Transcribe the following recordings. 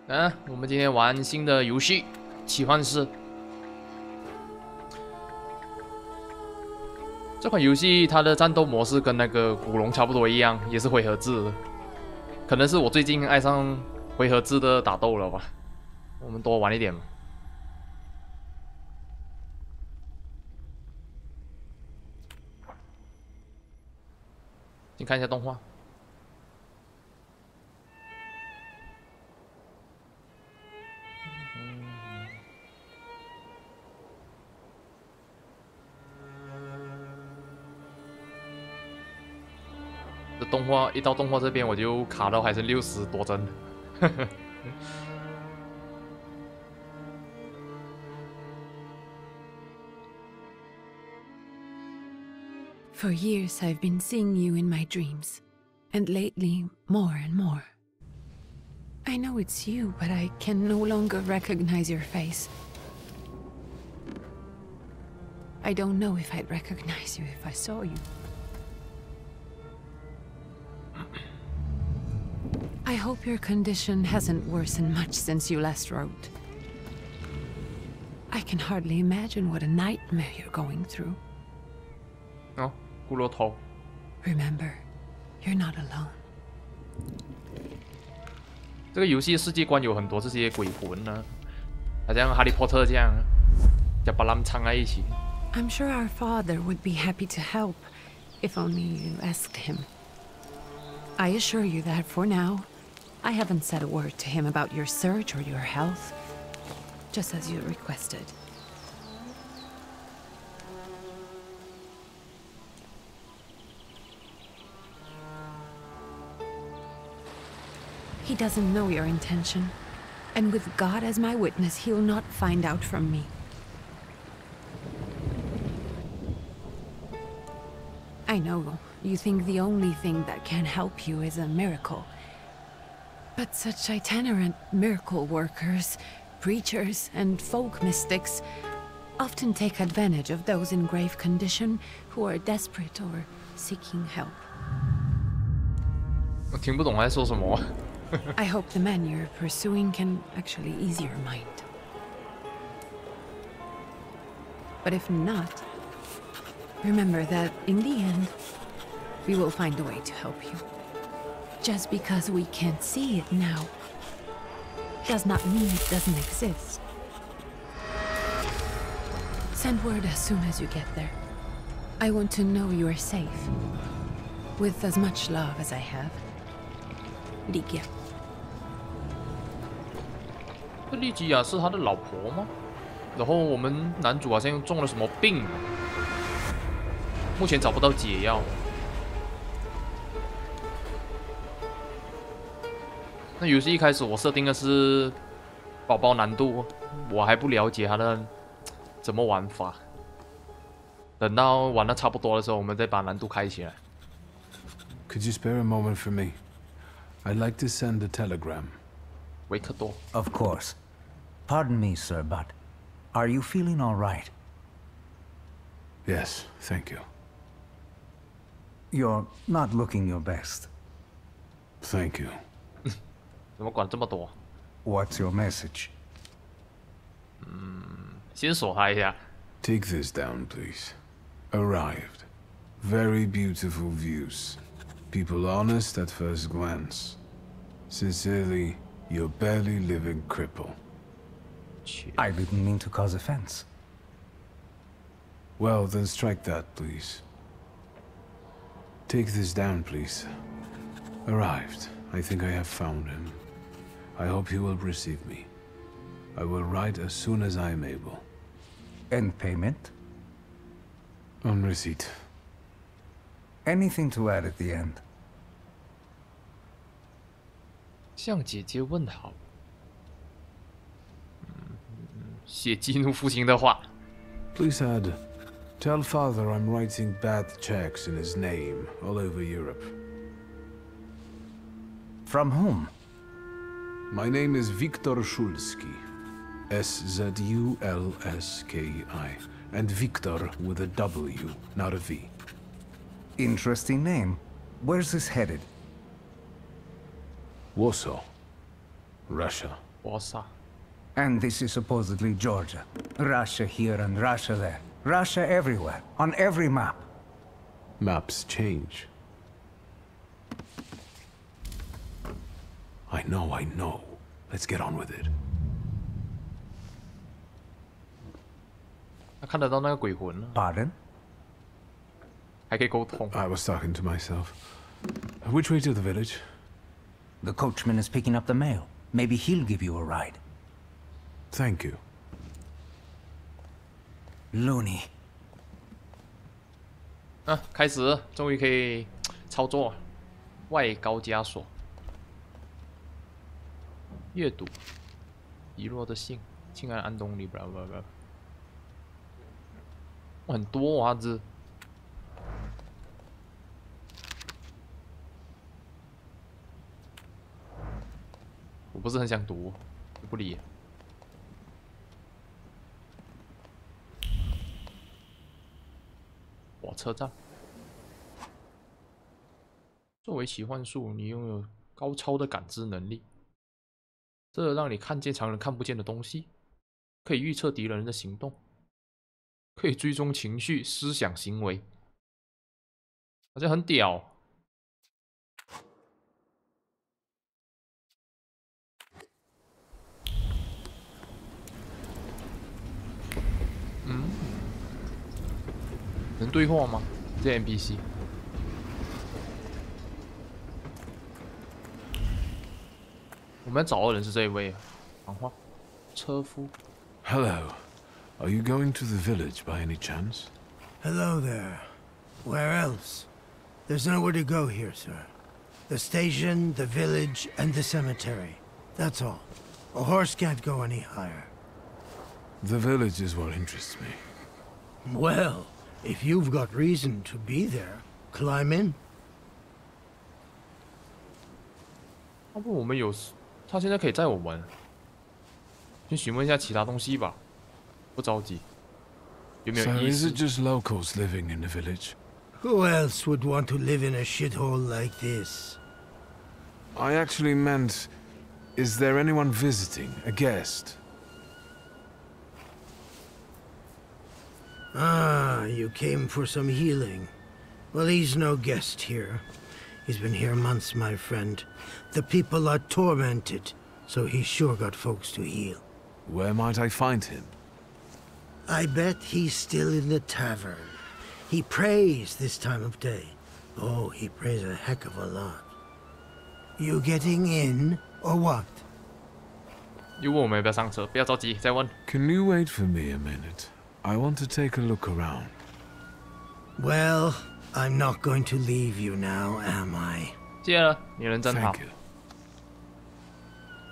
我们今天玩新的游戏《奇幻世》。这款游戏它的战斗模式跟那个古龙差不多一样，也是回合制的。可能是我最近爱上回合制的打斗了吧。我们多玩一点吧。先看一下动画。 动画一到动画这边我就卡到还是60多帧。For years I've been seeing you in my dreams, and lately more and more. I know it's you, but I can no longer recognize your face. I don't know if I'd recognize you if I saw you. I hope your condition hasn't worsened much since you last wrote. I can hardly imagine what a nightmare you're going through. Oh, 骷髅头. Remember, you're not alone. 这个游戏世界观有很多这些鬼魂呢，好像哈利波特这样，就把他们藏在一起。 I'm sure our father would be happy to help, if only you asked him. I assure you that for now, I haven't said a word to him about your search or your health, just as you requested. He doesn't know your intention, and with God as my witness, he'll not find out from me. I know you think the only thing that can help you is a miracle. But such itinerant miracle workers, preachers, and folk mystics often take advantage of those in grave condition who are desperate or seeking help. 我听不懂他在说什么。I hope the man you're pursuing can actually ease your mind. But if not, remember that in the end, we will find a way to help you. Just because we can't see it now does not mean it doesn't exist. Send word as soon as you get there. I want to know you are safe. With as much love as I have. Ligia. 这莉吉亚是他的老婆吗？然后我们男主好像中了什么病，目前找不到解药。那游戏一开始我设定的是宝宝难度，我还不了解它的怎么玩法。等到玩的差不多的时候，我们再把难度开起来。Could you spare a moment for me? I'd like to send a telegram. 维克多。Of course. Pardon me, sir, but are you feeling all right? Yes, thank you. You're not looking your best. Thank you. 怎么管这么多？ What's your message? 先锁他一下。 Take this down, please. Arrived. Very beautiful views. People honest at first glance. Sincerely, your barely living cripple. I didn't mean to cause offense. Well, then strike that, please. Take this down, please. Arrived. I think I have found him. I hope he will receive me. I will write as soon as I am able. And payment? On receipt. Anything to add at the end? 向姐姐问好。写激怒父亲的话。 Please add, tell father I'm writing bad checks in his name all over Europe. From whom? My name is Viktor Szulski. S-Z-U-L-S-K-I. And Viktor with a W, not a V. Interesting name. Where's this headed? Warsaw. Russia. 哇塞！ And this is supposedly Georgia. Russia here and Russia there. Russia everywhere, on every map. Maps change. I know. Let's get on with it. 他看得到那个鬼魂了， Pardon? 还可以沟通。 I was talking to myself. Which way to the village? The coachman is picking up the mail. Maybe he'll give you a ride. Thank you. Looney. 啊，开始，终于可以操作外高加索。阅读，遗落的信，亲爱的安东尼，不，很多啊这。我不是很想读，不理。火车站。作为奇幻术，你拥有高超的感知能力，这让你看见常人看不见的东西，可以预测敌人的行动，可以追踪情绪、思想、行为，好像很屌。能对话吗？这 NPC。我们找的人是这一位，讲话，车夫。Hello. Are you going to the village by any chance? Hello there. Where else? There's nowhere to go here, sir. The station, the village, and the cemetery. That's all. A horse can't go any higher. The village is what interests me. Well, if you've got reason to be there, climb in. 要不我们有，他现在可以载我们，先询问一下其他东西吧，不着急。有没有 So 意 is 思 it just locals living in the village? Who else would want to live in a shithole like this? I actually meant, is there anyone visiting, a guest? Ah, you came for some healing. Well, he's no guest here. He's been here months, my friend. The people are tormented, so he's sure got folks to heal. Where might I find him? I bet he's still in the tavern. He prays this time of day. Oh, he prays a heck of a lot. You getting in, or what? 又问我们要不要上车，不要着急，再问。 Can you wait for me a minute? I want to take a look around. Well, I'm not going to leave you now, am I? 谢了，你人真好 Thank。you.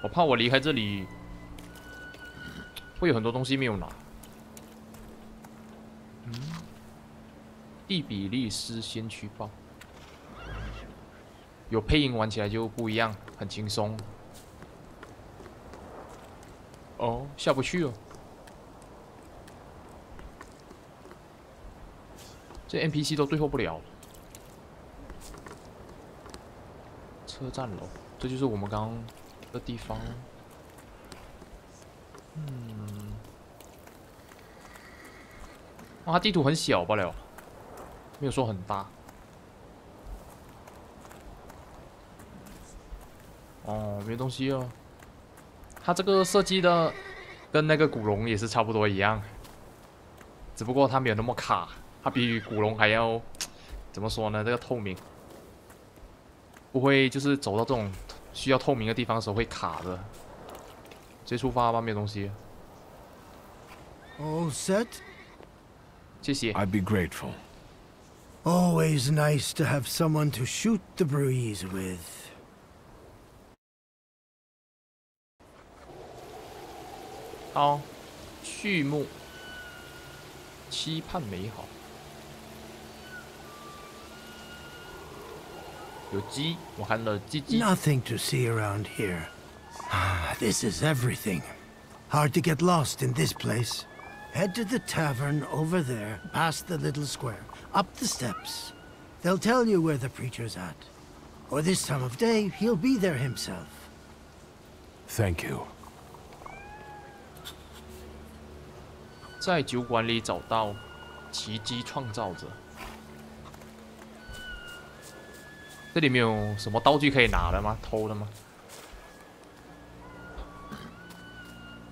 我怕我离开这里，会有很多东西没有拿。第比利斯先驱豹，有配音玩起来就不一样，很轻松。哦，下不去哦。这 NPC 都对话不了。车站楼，这就是我们刚刚的地方。它地图很小罢了，没有说很大。哦，没东西哦。它这个设计的跟那个古龙也是差不多一样，只不过它没有那么卡，它比古龙还要怎么说呢？这个透明，不会就是走到这种需要透明的地方的时候会卡的。直接出发吧，没有东西。 All set? 谢谢。 I'd be grateful. Always nice to have someone to shoot the breeze with. 好，序幕，期盼美好。有鸡，我看了鸡鸡。 Nothing to see around here. This is everything. Hard to get lost in this place. Head to the tavern over there, past the little square, up the steps. They'll tell you where the preacher's at. Or this time of day, he'll be there himself. Thank you. 在酒馆里找到奇迹创造者。这里面有什么道具可以拿的吗？偷的吗？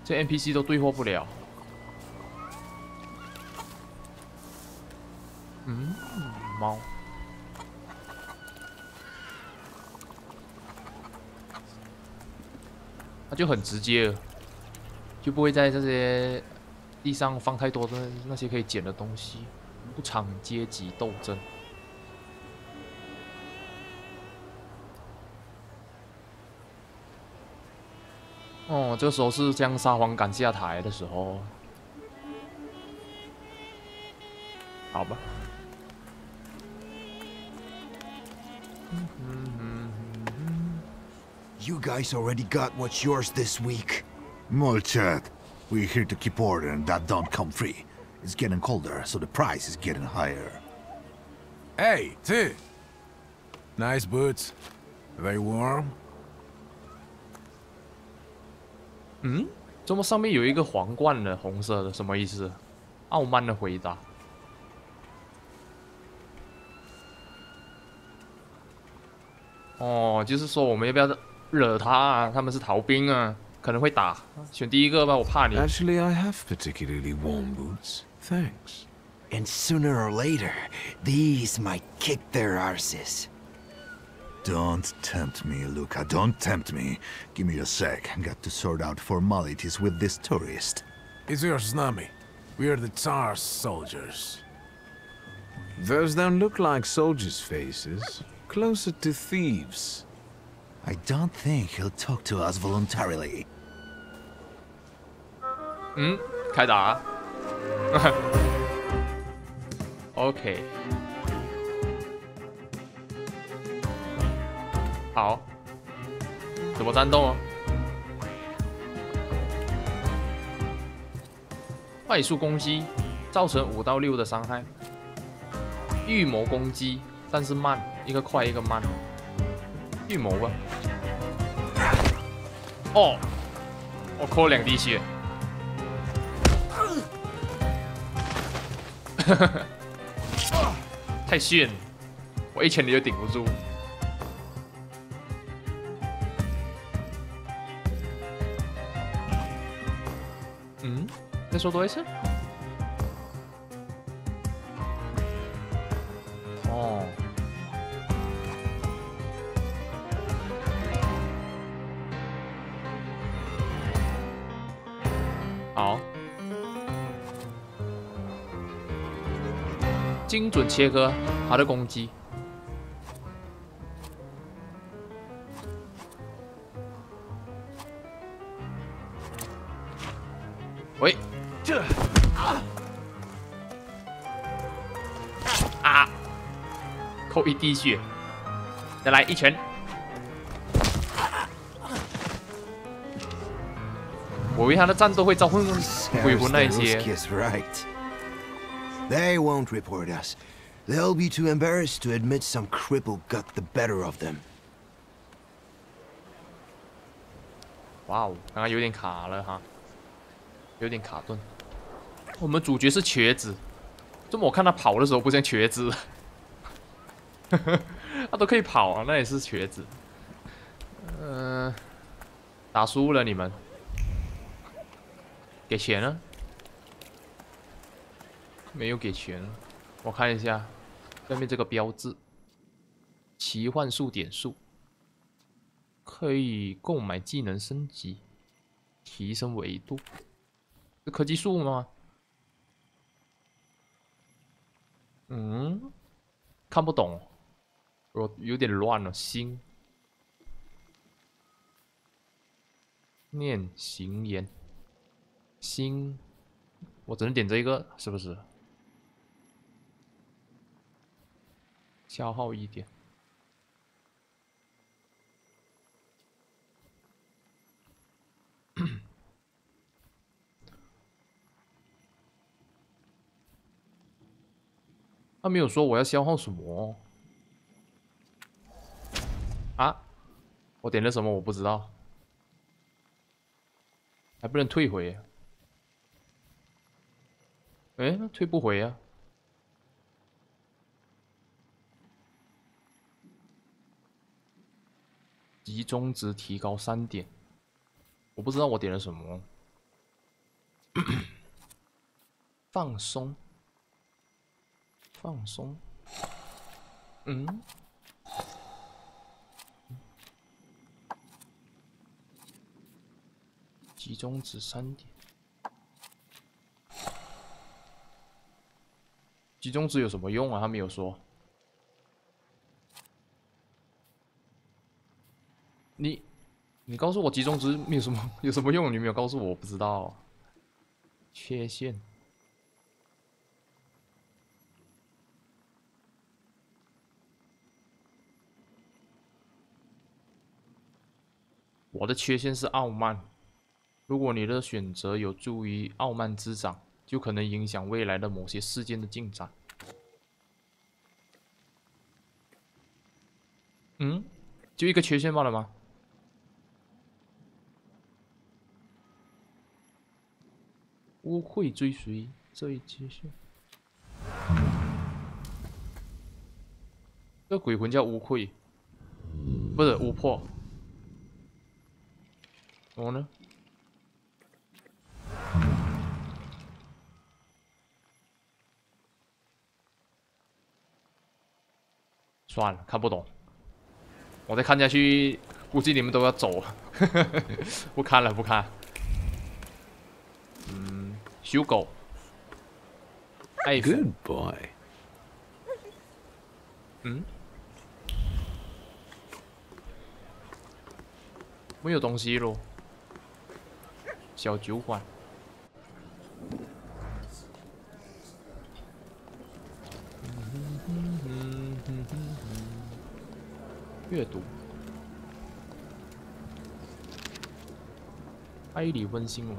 这 NPC 都对货不了。嗯，猫。它就很直接，就不会在这些地上放太多的那些可以捡的东西。无场阶级斗争。哦，这时候是将沙皇赶下台的时候。好吧。You guys already got what's yours this week. Molchat, we're here to keep order and that don't come free. It's getting colder, so the price is getting higher. Hey, T. Nice boots. Are they warm? 嗯，怎么上面有一个皇冠的，红色的，什么意思？傲慢的回答。哦，就是说我们要不要惹他啊？他们是逃兵啊，可能会打。选第一个吧，我怕你。Actually, I have particularly warm boots. Thanks. And sooner or later, these might kick their arses. Don't tempt me, Luca. Don't tempt me. Give me a sec. I got to sort out formalities with this tourist. It's your snummy. We are the Tsar's soldiers. Those don't look like soldiers' faces. Closer to thieves. I don't think he'll talk to us voluntarily. 嗯，开打。OK。好。怎么战斗啊？快速攻击，造成5到6的伤害。预谋攻击，但是慢，一个快一个慢。预谋吧。哦，我扣了2滴血。太炫了，我1拳你就顶不住。嗯，再说多一次。哦。好。精准切割他的攻击。喂，这啊，扣1滴血，再来1拳。我以为他的战斗会召唤鬼魂那一些。They won't report us. They'll be too embarrassed to admit some cripple got the better of them. 哇哦，刚刚有点卡了哈，有点卡顿。我们主角是瘸子，怎么我看他跑的时候不像瘸子？他都可以跑啊，那也是瘸子。打输了你们，给钱了？没有给钱，我看一下下面这个标志，奇幻术点数，可以购买技能升级，提升维度，是科技树吗？嗯，看不懂，我有点乱了，心念行言，心，我只能点这个，是不是？消耗1点。他没有说我要消耗什么啊？我点了什么我不知道，还不能退回。哎，那退不回啊。集中值提高3点，我不知道我点了什么。放松，放松，嗯，集中值3点，集中值有什么用啊？他没有说。你告诉我集中值有什么用？你没有告诉我，我不知道。缺陷。我的缺陷是傲慢。如果你的选择有助于傲慢滋长，就可能影响未来的某些事件的进展。嗯，就一个缺陷罢了吗？污秽追随这一缺陷。这鬼魂叫污秽，不是巫婆。然后呢？算了，看不懂。我再看下去，估计你们都要走了。不看了，不看。修狗。Good boy。嗯？没有东西咯。小酒馆。阅读。埃里温新闻。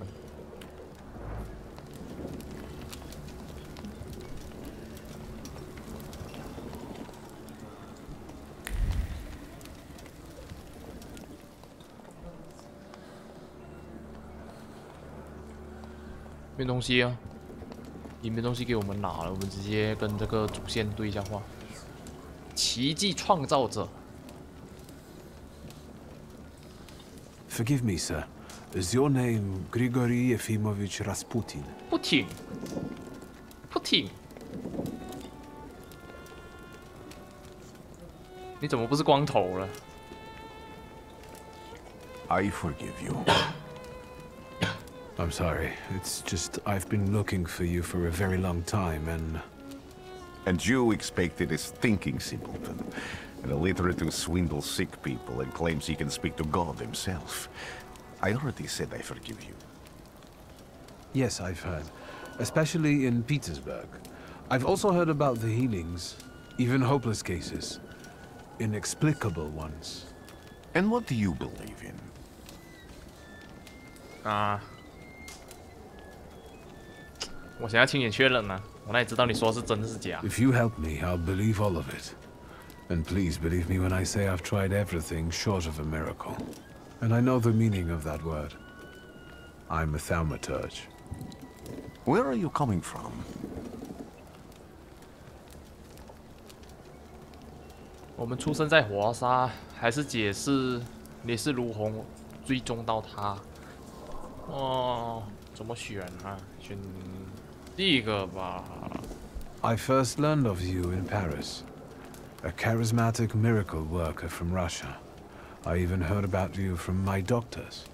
没东西啊，也没东西给我们拿了，我们直接跟这个主线对一下话。奇迹创造者。Forgive me, sir. Is your name Grigory Yefimovich Rasputin? Putin. Putin. 你怎么不是光头了 I forgive you. I'm sorry. It's just I've been looking for you for a very long time, and... And you expected a thinking simpleton, an illiterate who swindles sick people and claims he can speak to God himself. I already said I forgive you. Yes, I've heard. Especially in Petersburg. I've also heard about the healings, even hopeless cases. Inexplicable ones. And what do you believe in? 我想要亲眼确认啊，我哪里知道你说是真是假 If you help me, I'll believe all of it. And please believe me when I say I've tried everything short of a miracle. And I know the meaning of that word. I'm a thaumaturge. Where are you coming from? 我们出生在活沙，还是解释你是如何追踪到他？哦，怎么选啊？选第一个吧。I first learned of you in Paris. A charismatic miracle worker from Russia. I even heard about you from my doctors.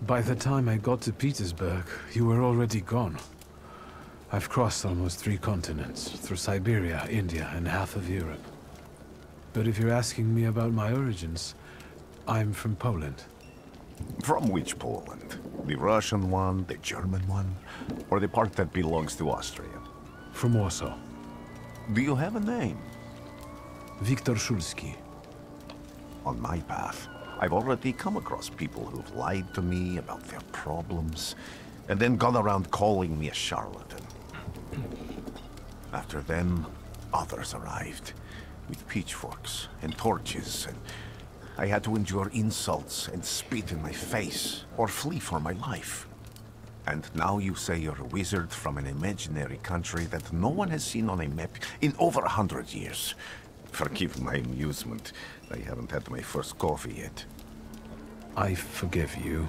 By the time I got to Petersburg, you were already gone. I've crossed almost 3 continents, through Siberia, India, and half of Europe. But if you're asking me about my origins, I'm from Poland. From which Poland? The Russian one, the German one, or the part that belongs to Austria? From Warsaw. Do you have a name? Viktor Szulski. On my path, I've already come across people who've lied to me about their problems, and then gone around calling me a charlatan. After them, others arrived, with pitchforks and torches, and I had to endure insults and spit in my face, or flee for my life. And now you say you're a wizard from an imaginary country that no one has seen on a map in over 100 years. Forgive my amusement. I haven't had my first coffee yet. I forgive you,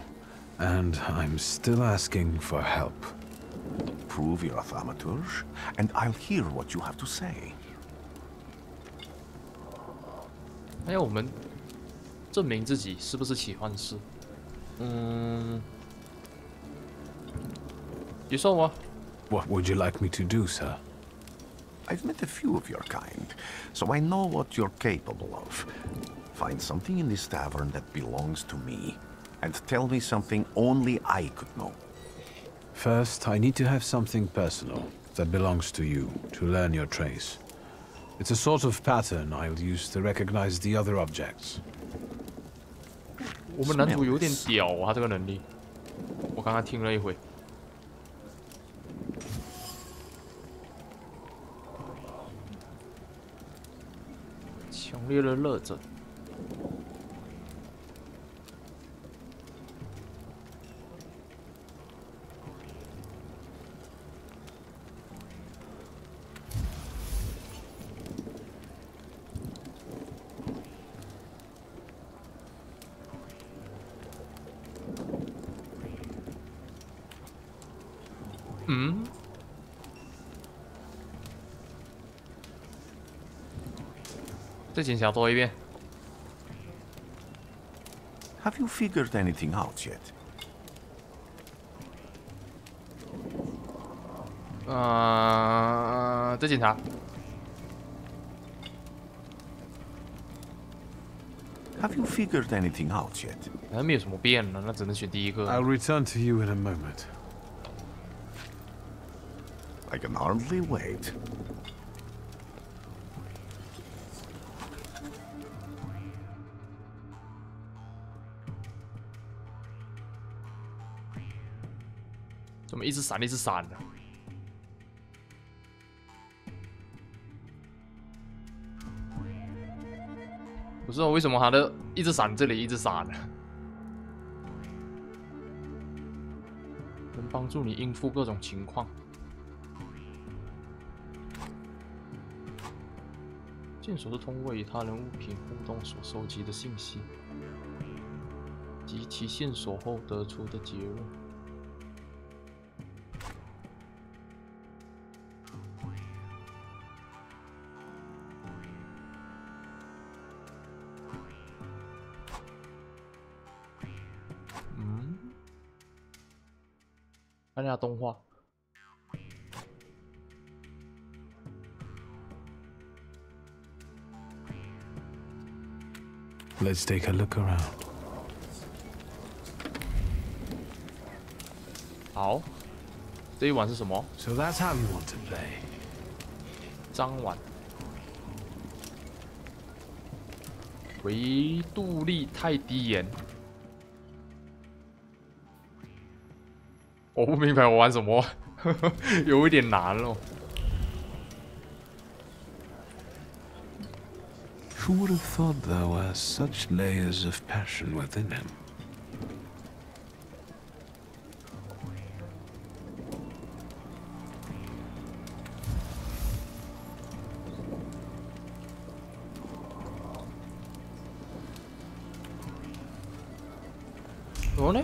and I'm still asking for help. Prove you're a thaumaturge, and I'll hear what you have to say. 还有我们证明自己是不是奇幻师？你说我 What would you like me to do, sir? I've met a few of your kind, so I know what you're capable of. Find something in this tavern that belongs to me, and tell me something only I could know. First, I need to have something personal that belongs to you to learn your trace. It's a sort of pattern I'll use to recognize the other objects. 我们男主有点屌啊，他这个能力，我刚刚听了一回。强烈的热忱。再检查多一遍。Have you figured anything out yet? 再检查。Have you figured anything out yet? 好像没有什么变了，那只能选第一个。I'll return to you in a moment. I can hardly wait. 怎么一直闪一直闪的？不知道为什么他的一直闪这里一直闪的，能帮助你应付各种情况。线索是通过与他人物品互动所收集的信息及其线索后得出的结论。看一下动画。Let's take a look around. 好，这一碗是什么？ So that's how you want to play. 张碗。维度力太低盐。我不明白我玩什么，有一点难哦。Who would have thought there were such layers of passion within him? Oh,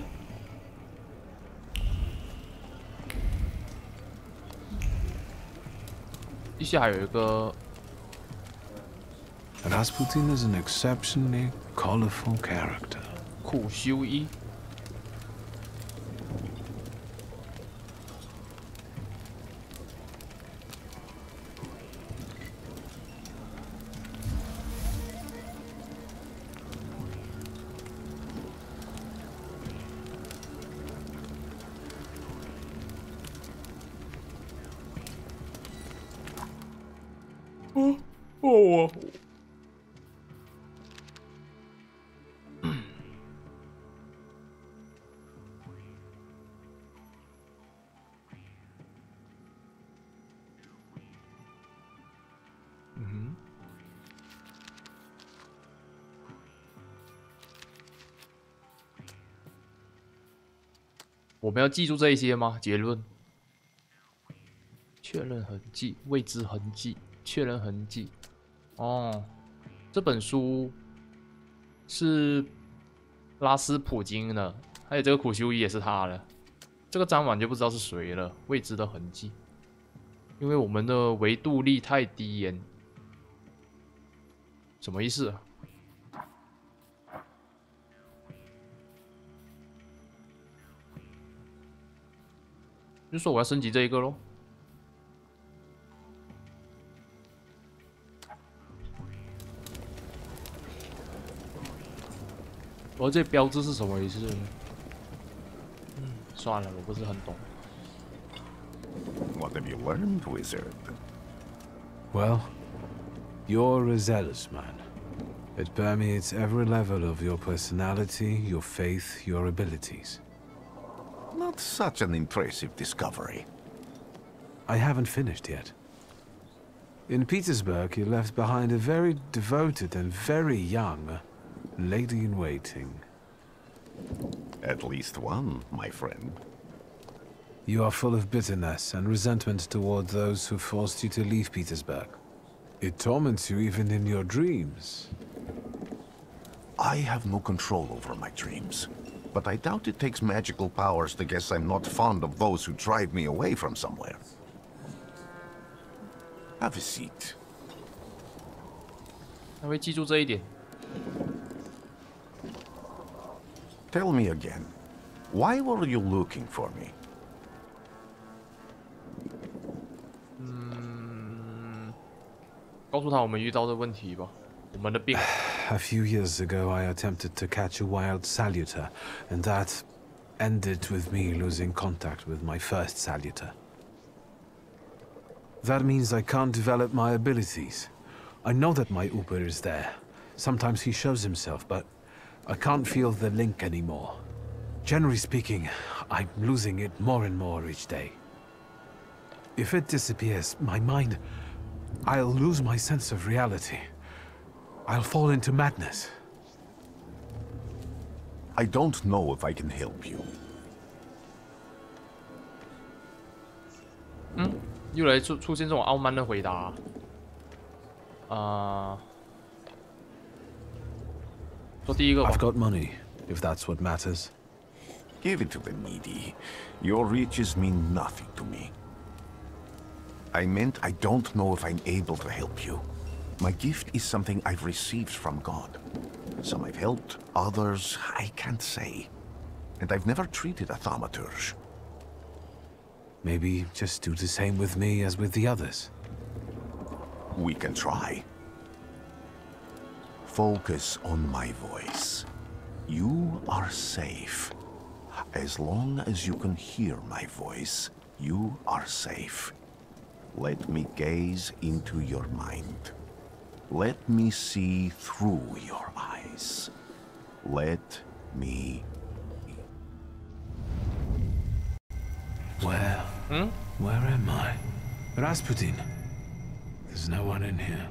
一下还有一个 Rasputin is an exceptionally colorful character. 苦修一。我我们要记住这一些吗？结论：确认痕迹、未知痕迹、确认痕迹。哦，这本书是拉斯普京的，还有这个苦修医也是他的。这个张婉就不知道是谁了。未知的痕迹，因为我们的维度力太低延，什么意思啊？就说我要升级这一个咯。而这标志是什么意思呢？算了，我不是很懂。What have you learned, wizard? Well, you're a zealous man. It permeates every level of your personality, your faith, your abilities. Not such an impressive discovery. I haven't finished yet. In Petersburg, you left behind a very devoted and very young lady-in-waiting. At least one, my friend. You are full of bitterness and resentment toward those who forced you to leave Petersburg. It torments you even in your dreams. I have no control over my dreams. But I doubt it takes magical powers to guess I'm not fond of those who drive me away from somewhere. Have a seat. 他会记住这一点。Tell me again, why were you looking for me? 告诉他我们遇到的问题吧，我们的病。A few years ago, I attempted to catch a wild saluter, and that ended with me losing contact with my first saluter. That means I can't develop my abilities. I know that my Uber is there. Sometimes he shows himself, but I can't feel the link anymore. Generally speaking, I'm losing it more and more each day. If it disappears, my mind... I'll lose my sense of reality. I'll fall into madness. I don't know if I can help you. 又来出现这种傲慢的回答。说第一个吧。 I've got money, if that's what matters. Give it to the needy. Your riches mean nothing to me. I meant I don't know if I'm able to help you. My gift is something I've received from God. Some I've helped, others I can't say. And I've never treated a thaumaturge. Maybe just do the same with me as with the others. We can try. Focus on my voice. You are safe. As long as you can hear my voice, you are safe. Let me gaze into your mind. Let me see through your eyes. Let me... Where am I? Rasputin. There's no one in here.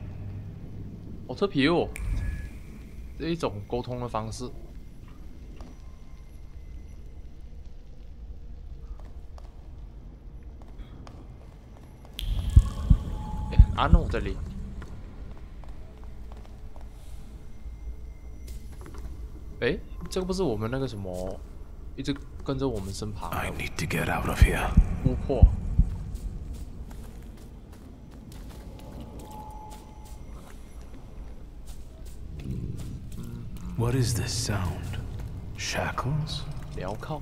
好特别哦，这一种沟通的方式。阿诺这里。哎，这个不是我们那个什么，一直跟着我们身旁。I need to get out of here. 突破。What is this sound? Shackles? 镣铐。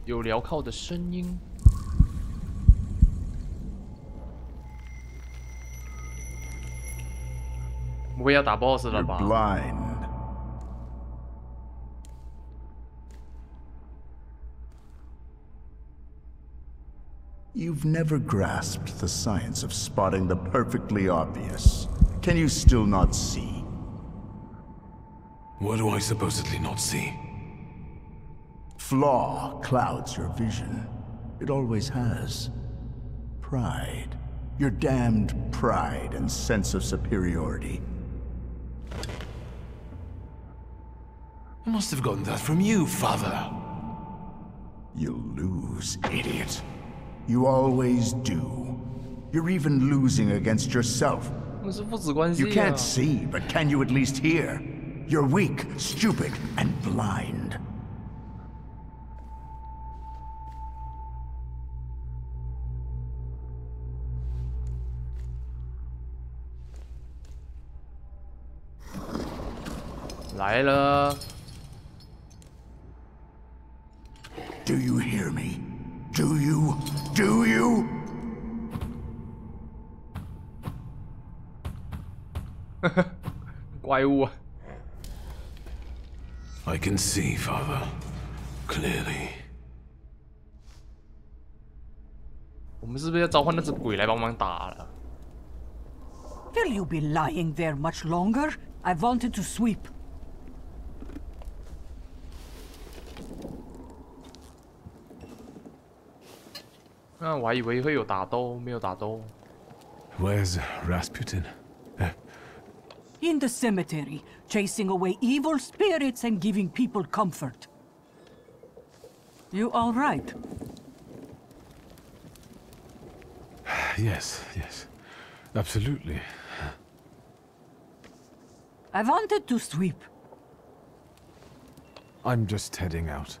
有镣铐的声音。 不会要打 BOSS 了吧？ Blind. You've never grasped the science of spotting the perfectly obvious. Can you still not see? What do I supposedly not see? Flaw clouds your vision. It always has. Pride. Your damned pride and sense of superiority. I must have gotten that from you, father. You lose, idiot. You always do. You're even losing against yourself. 我们是父子关系 You 啊。 can't see, but can you at least hear? You're weak, stupid, and blind. 来了。 Do you hear me? Do you? Do you? 怪物啊！ I can see, father. Clearly. 我们是不是要召唤那只鬼来帮忙打了？ Will you be lying there much longer? I wanted to sweep. 那我还以为会有打斗，没有打斗。 Where's Rasputin? In the cemetery, chasing away evil spirits and giving people comfort. You all right? Yes, yes. Absolutely. I wanted to sweep. I'm just heading out.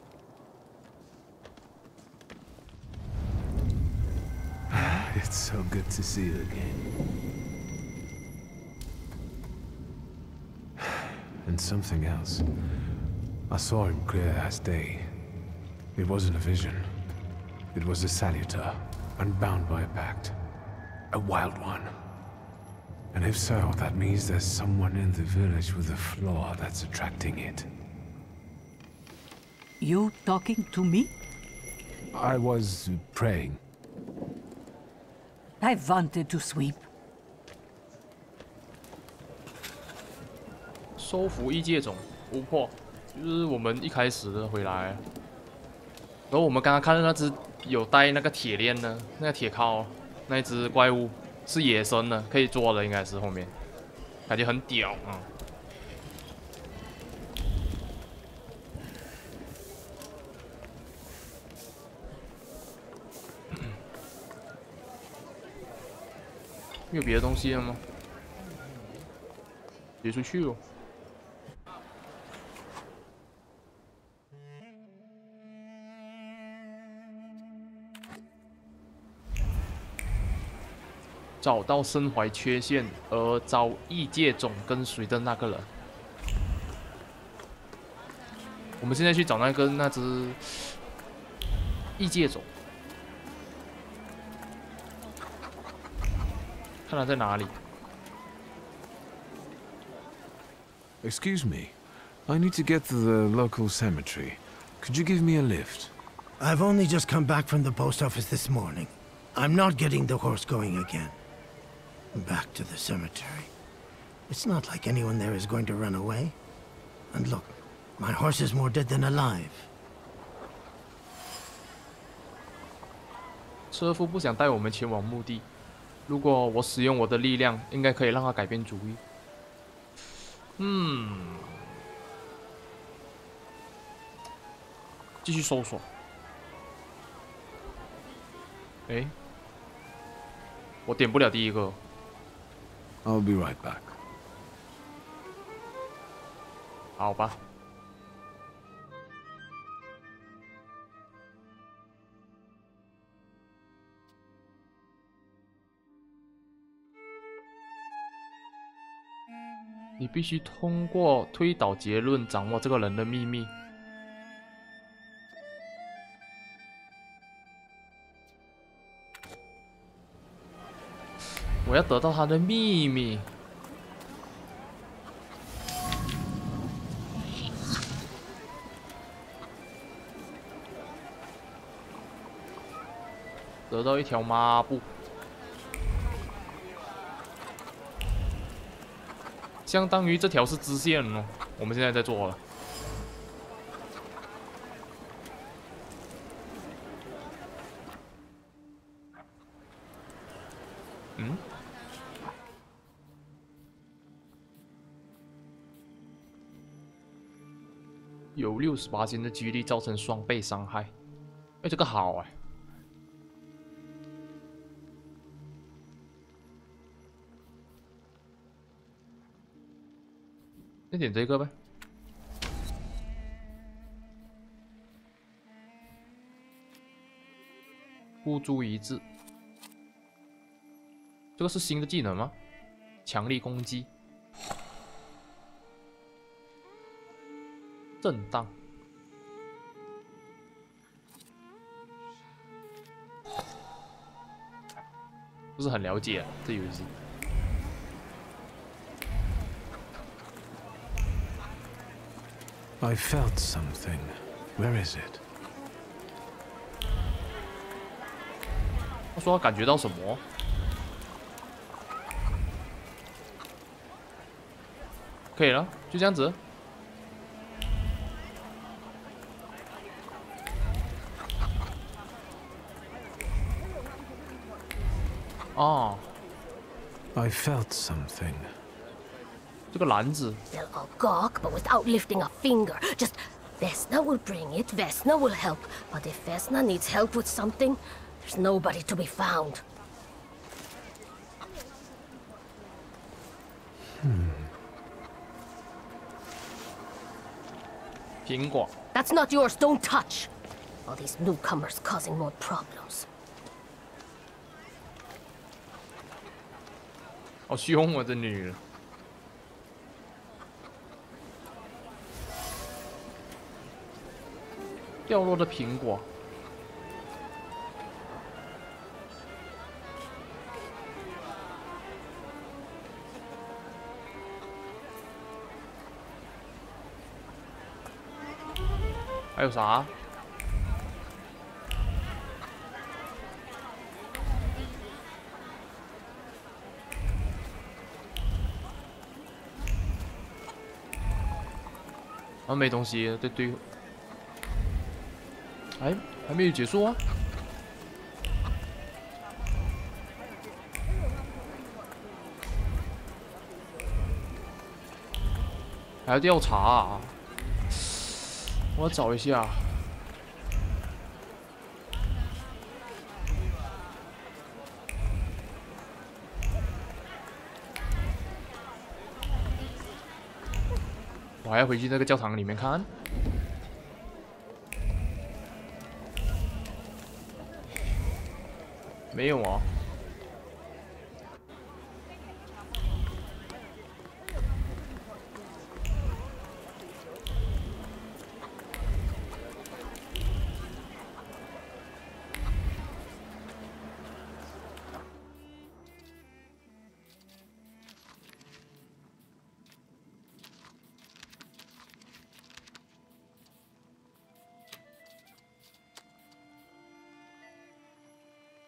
It's so good to see you again. And something else. I saw him clear as day. It wasn't a vision. It was a saluter, unbound by a pact. A wild one. And if so, that means there's someone in the village with a flaw that's attracting it. You talking to me? I was praying. I wanted to sweep. 收服异界种突破，就是我们一开始的回来，然后我们刚刚看到那只有带那个铁链的那个铁铐，那一只怪物是野生的，可以做的，应该是后面，感觉很屌啊！有别的东西了吗？别出去哦！找到身怀缺陷而遭异界种跟随的那个人。我们现在去找那只异界种，看他在哪里。 Excuse me. I need to get to the local cemetery. Could you give me a lift? I've only just come back from the post office this morning. I'm not getting the horse going again. Back to the cemetery. It's not like anyone there is going to run away. And look, my horse is more dead than alive. 车夫不想带我们前往墓地。如果我使用我的力量，应该可以让他改变主意。继续搜索。哎，我点不了第一个。 I'll be right back. 好吧。你必须通过推导结论掌握这个人的秘密。我要得到他的秘密。得到一条抹布。 相当于这条是支线哦，我们现在在做了。有68%的几率造成双倍伤害。哎，这个好哎。那点这个呗。孤注一掷。这个是新的技能吗？强力攻击。震荡。不是很了解啊，这游戏。I felt something. Where is it? 他说他感觉到什么？可以了，就这样子。哦 I felt something. 这个篮子。 They'll all gawk, but without lifting a finger. Just Vesna will bring it, Vesna will help. But if Vesna needs help with something, there's nobody to be found. 苹果。 That's not yours, don't touch. All these newcomers causing more problems. 好凶啊，这女人。掉落的苹果。还有啥？啊，没东西，对。哎，还没有结束啊！还要调查啊！我要找一下。我还要回去那个教堂里面看。没有啊。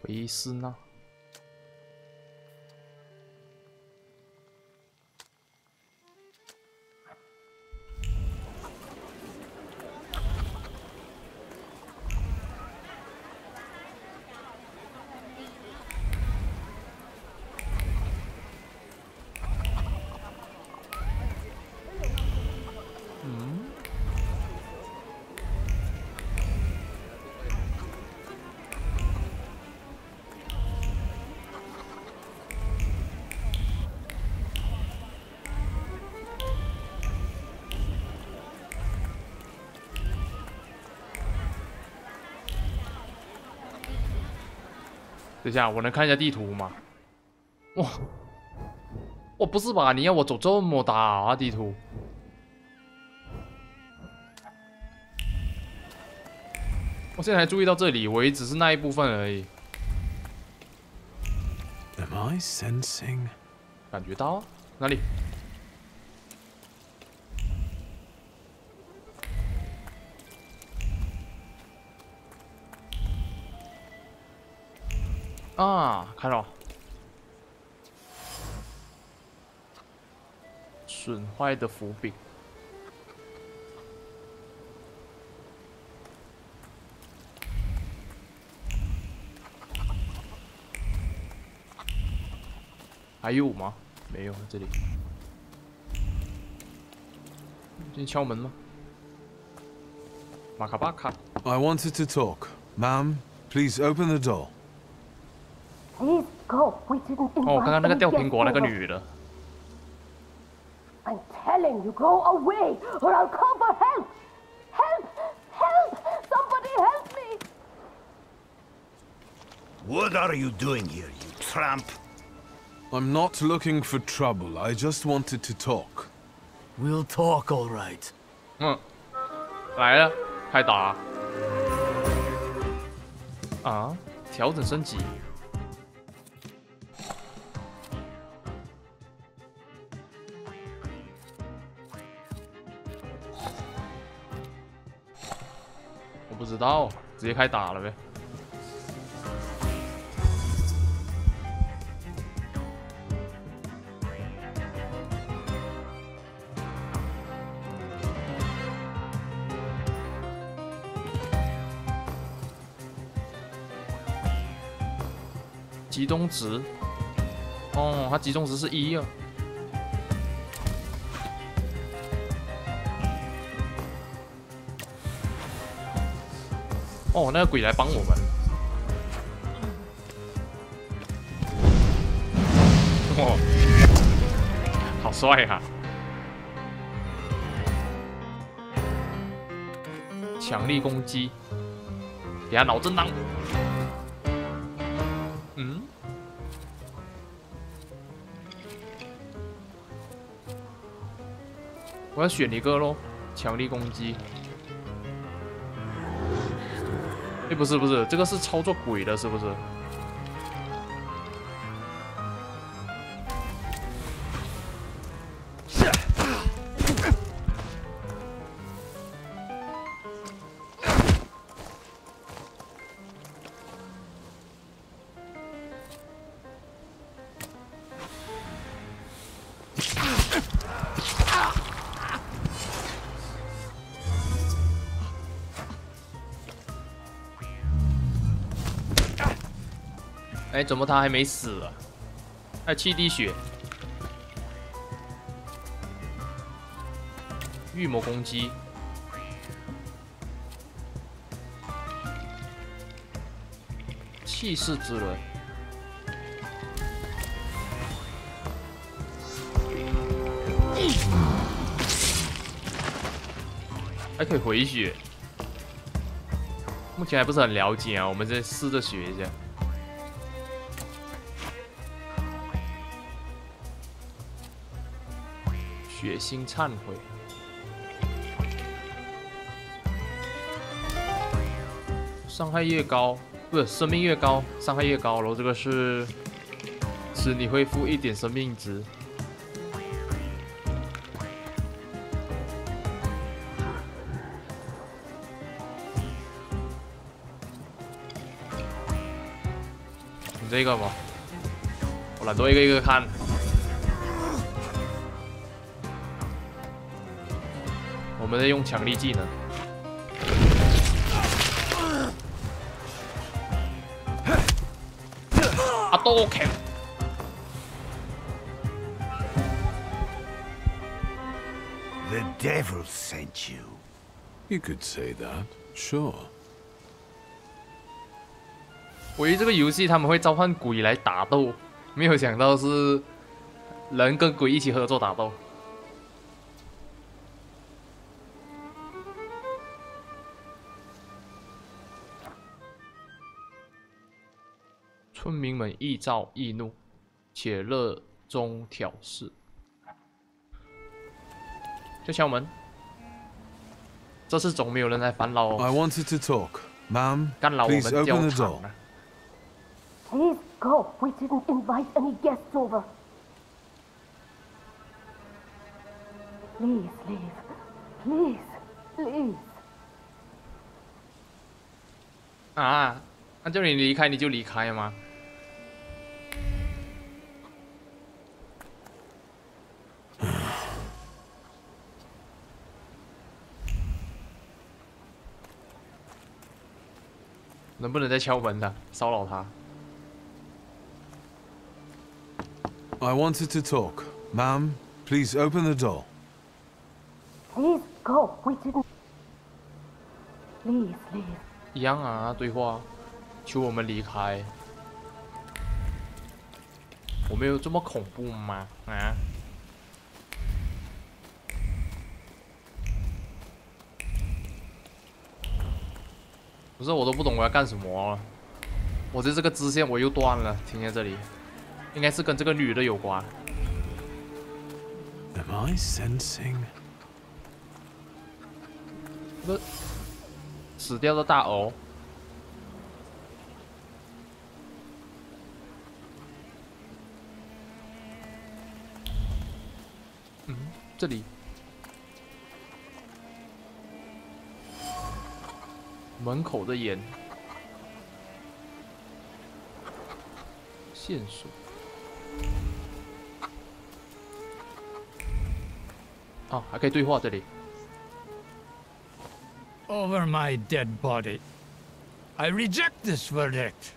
维斯纳。等一下，我能看一下地图吗？哇，我不是吧？你要我走这么大啊地图？我现在才注意到这里，我以为只是那一部分而已。Am I sensing? 感觉到哪里？啊，看到，损坏的符饼。还有吗？没有，这里。今天敲门吗？马卡巴卡。I wanted to talk. Ma'am, please open the door. Please go. We didn't invite 哦，刚刚那个 any 掉苹果那个 guests over. 女的。 I'm telling you, go away, or I'll call for help. Help! Help! Somebody help me! What are you doing here, you tramp? I'm not looking for trouble. I just wanted to talk. We'll talk, all right. 嗯，来了，开打。啊，调整升级。我不知道，直接开打了呗。 集中值，哦，它集中值是1啊。哦，那个鬼来帮我们。哦，好帅哈！强力攻击，给他脑震荡。 嗯，我要选一个咯，强力攻击。哎，不是不是，这个是操作鬼的，是不是？哎，怎么他还没死啊？还7滴血，预谋攻击，气势之轮，还可以回血。目前还不是很了解啊，我们再试着学一下。 血腥忏悔，伤害越高，不是生命越高，伤害越高。然后这个是使你恢复1点生命值。你这个吗？我懒得一个一个看。 我们在用强力技能。啊，都 OK。The devil sent you. You could say that, sure. 我以为这个游戏他们会召唤鬼来打斗，没有想到是人跟鬼一起合作打斗。 村民们易躁易怒，且热衷挑事。就敲门，这次总没有人来烦扰 I wanted to talk, ma'am. 干扰我们 Please 教 open the 堂 door. 啊！ Please go. We didn't invite any guests over. Please leave. Please, please. 啊，那叫你离开你就离开吗？能不能再敲门的骚扰他？ I wanted to talk, ma'am. Please open the door. Please go. We didn't. Please, please. 一样啊，对话，求我们离开。我没有这么恐怖吗？啊？不是，我都不懂我要干什么了。我的这个支线我又断了，停在这里，应该是跟这个女的有关。Am I sensing? 不，死掉的大鹅。这里。门口的眼。线索。啊，还可以对话这里。 Over my dead body. I reject this verdict.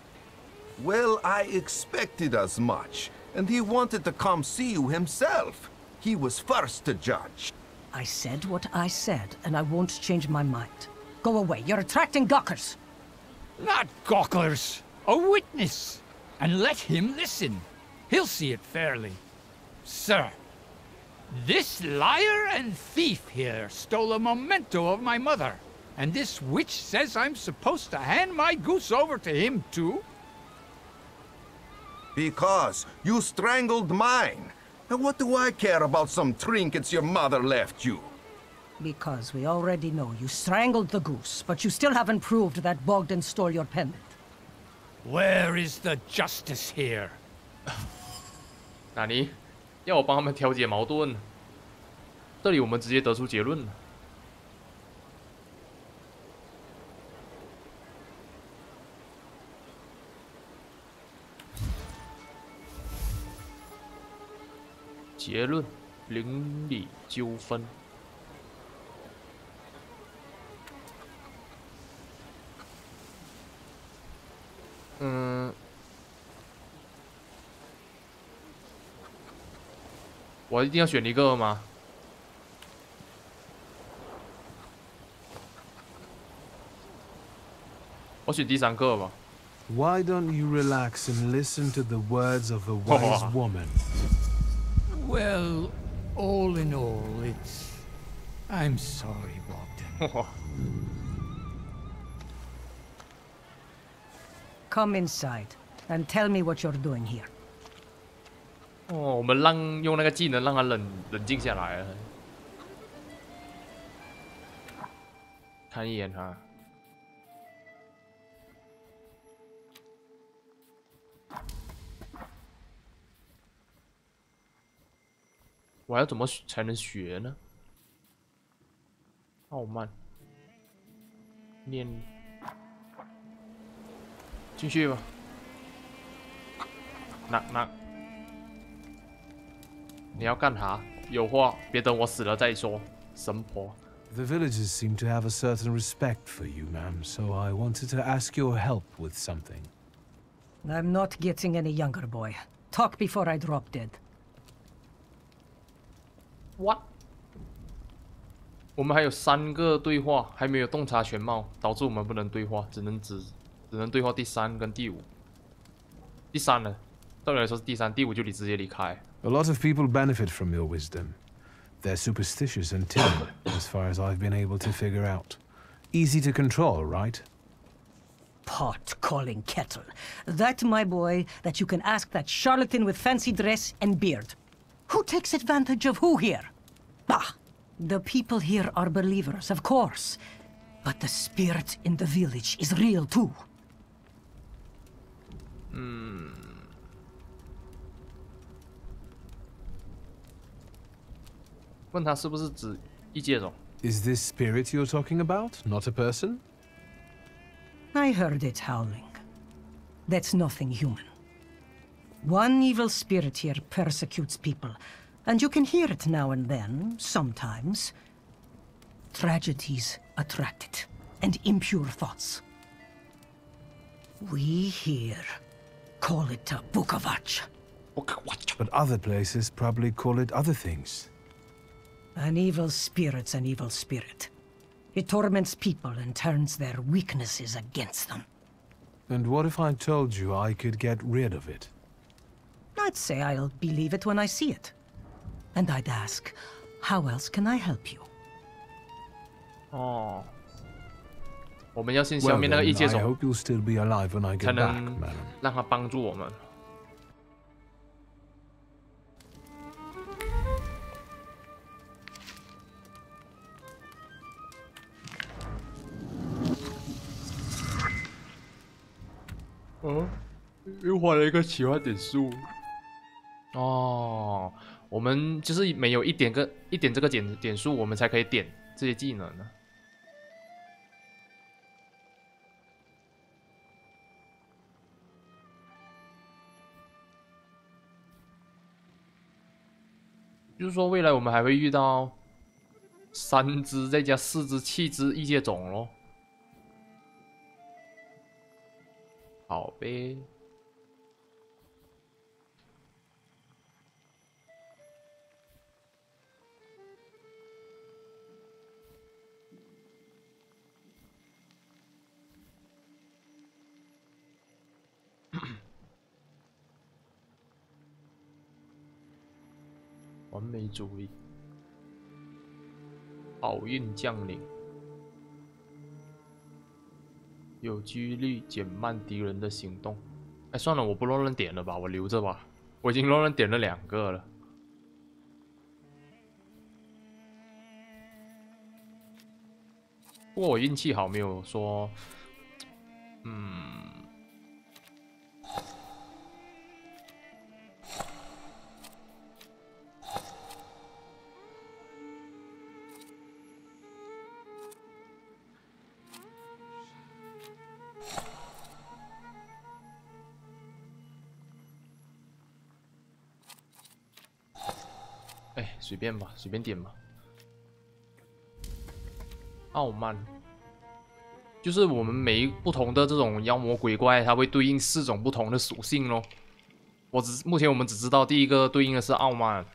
Well, I expected as much. And he wanted to come see you himself. He was first to judge. I said what I said, and I won't change my mind. Go away. You're attracting gawkers. Not gawkers. A witness. And let him listen. He'll see it fairly. Sir, this liar and thief here stole a memento of my mother. And this witch says I'm supposed to hand my goose over to him too? Because you strangled mine. And what do I care about some trinkets your mother left you? Because we already know you strangled the goose, but you still haven't proved that Bogdan stole your pendant. Where is the justice here? 纳尼？要我帮他们调解矛盾？这里我们直接得出结论了。 结论：邻里纠纷。我一定要选一个吗？我选第三个吧。 Why don't you relax and listen to the words of a wise woman? Well, all in all, it's... I'm sorry, Bogdan. Come inside and tell me what you're doing here. 哦，我们用那个技能让他冷静下来了。看一眼他。我要怎么才能学呢？傲慢，念进去吧。那，你要干啥？有话别等我死了再说，神婆。 The villagers seem to have a certain respect for you, ma'am, so I wanted to ask your help with something. I'm not getting any younger, boy. Talk before I drop dead. What？ 我们还有3个对话，还没有洞察全貌，导致我们不能对话，只能对话第3跟第5。第3呢？照理来说是第3，第5就直接离开。A lot of people benefit from your wisdom. They're superstitious and timid, as far as I've been able to figure out. Easy to control, right? Pot calling kettle. That, my boy, that you can ask that charlatan with fancy dress and beard. Who takes advantage of who here? Bah! The people here are believers, of course. But the spirit in the village is real too. 问他是不是指异界种 Is this spirit you're talking about, not a person? I heard it howling. That's nothing human. One evil spirit here persecutes people, and you can hear it now and then, sometimes. Tragedies attract it, and impure thoughts. We here call it a Bukovac. But other places probably call it other things. An evil spirit's an evil spirit. It torments people and turns their weaknesses against them. And what if I told you I could get rid of it? I'd say I'll believe it when I see it. And I'd ask, how else can I help you? 哦，我们要先消灭那个异界种， I hope you'll still be alive when I 才 get back, 能 madam. 让他帮助我们。哦，又换了一个奇幻点数。哦，我们就是每有一点这个点数，我们才可以点这些技能呢。就是说，未来我们还会遇到3只再加4只7只异界种咯。好呗。完美主义，好运降临，有几率减慢敌人的行动。哎，算了，我不乱点了吧，我留着吧。我已经乱点了2个了。不过我运气好，没有说，哎，随便吧，随便点吧。傲慢，就是我们每一不同的这种妖魔鬼怪，它会对应4种不同的属性咯。目前我们只知道第一个对应的是傲慢，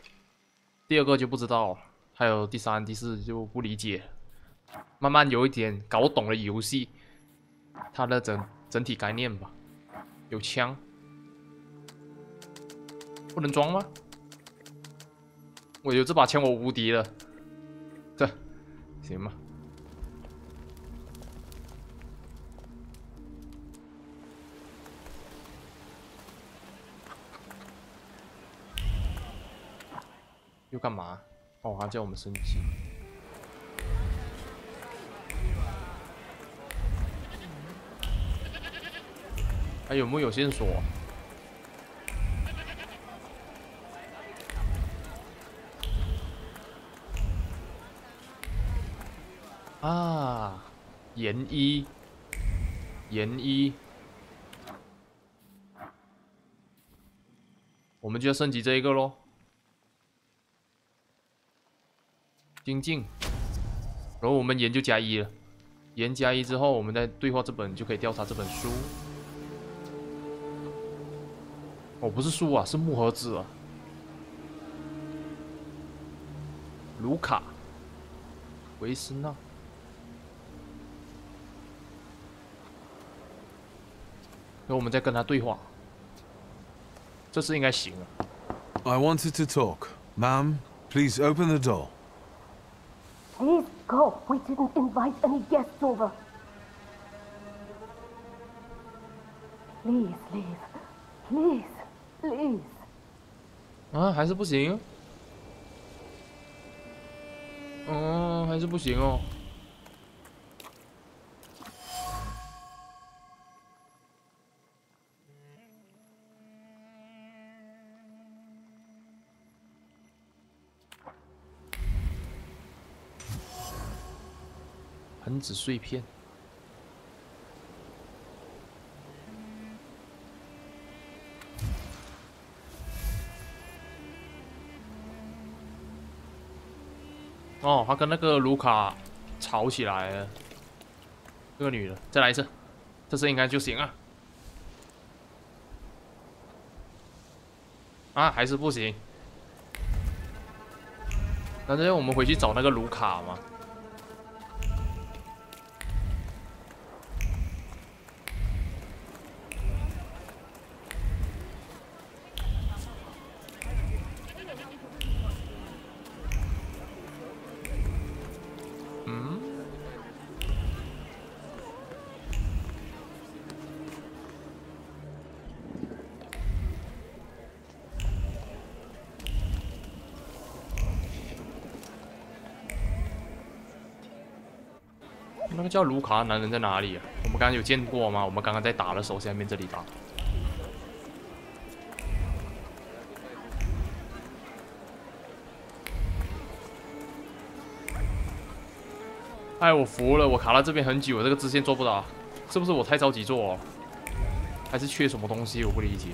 第2个就不知道，还有第3、第4就不理解。慢慢有一点搞懂了游戏它的整体概念吧。有枪，不能装吗？我有这把枪，我无敌了。这行吗？又干嘛？哦，他叫我们升级。还有没有线索？啊，研一，我们就要升级这一个咯。精进，然后我们研就加1了，研加1之后，我们再对话这本就可以调查这本书。哦，不是书啊，是木盒子啊。卢卡，维斯纳。然后我们再跟他对话，这次应该行了。I wanted to talk. Ma'am, please open the door. Please go. We didn't invite any guests over. Please leave. Please, please. 啊，还是不行。哦，还是不行哦。盆子碎片。哦，他跟那个卢卡吵起来了。这个女的，再来一次，这次应该就行啊。啊，还是不行。那这样我们回去找那个卢卡嘛。那个叫卢卡的男人在哪里啊？我们刚刚有见过吗？我们刚刚在打的时候，下面这里打。哎，我服了，我卡到这边很久，这个支线做不到，是不是我太着急做哦？还是缺什么东西？我不理解。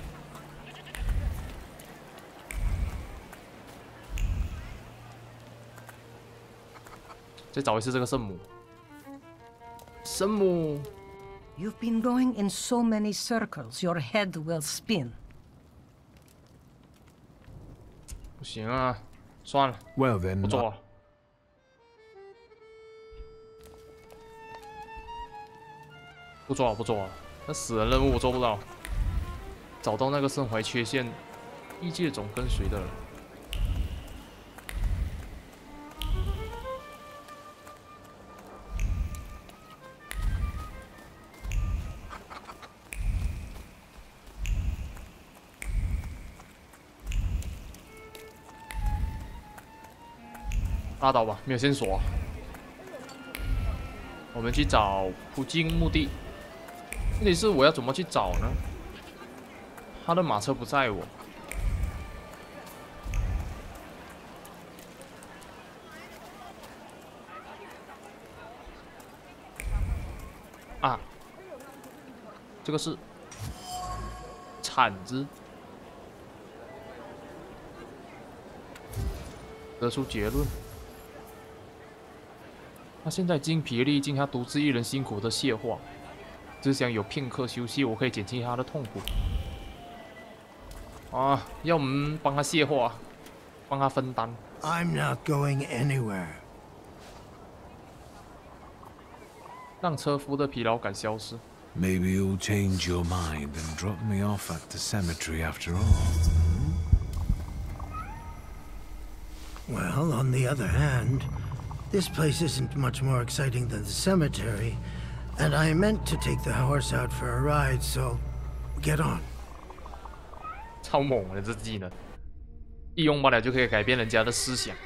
再找一次这个圣母。圣母。You've been going in so many circles, your head will spin. 不行啊，算了， Well then, 不做了。不做了，不做了。那死人任务我做不到。找到那个身怀缺陷、异界种跟随的人。拉倒吧，没有线索。我们去找普京墓地。问题是我要怎么去找呢？他的马车不载我。啊，这个是铲子。得出结论。他现在精疲力尽，他独自一人辛苦的卸化，只想有片刻休息，我可以减轻他的痛苦。啊，要我们帮他卸化，帮他分担。I'm not going anywhere. 让车夫的疲劳感消失。Maybe you'll change your mind and drop me off at the cemetery after all. Well, on the other hand, this place isn't much more exciting than the cemetery, and I meant to take the horse out for a ride, so get on. 超猛的这技能，一用罢了就可以改变人家的思想。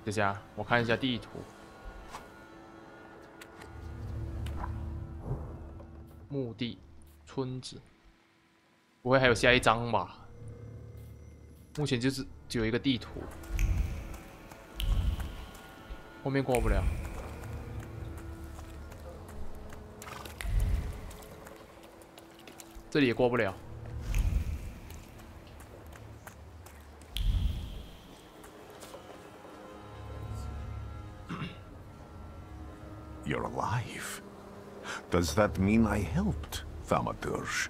等下我看一下地图。墓地、村子，不会还有下一章吧？目前就是只有一个地图，后面过不了。这里也过不了。You're alive. Does that mean I helped, Thaumaturge?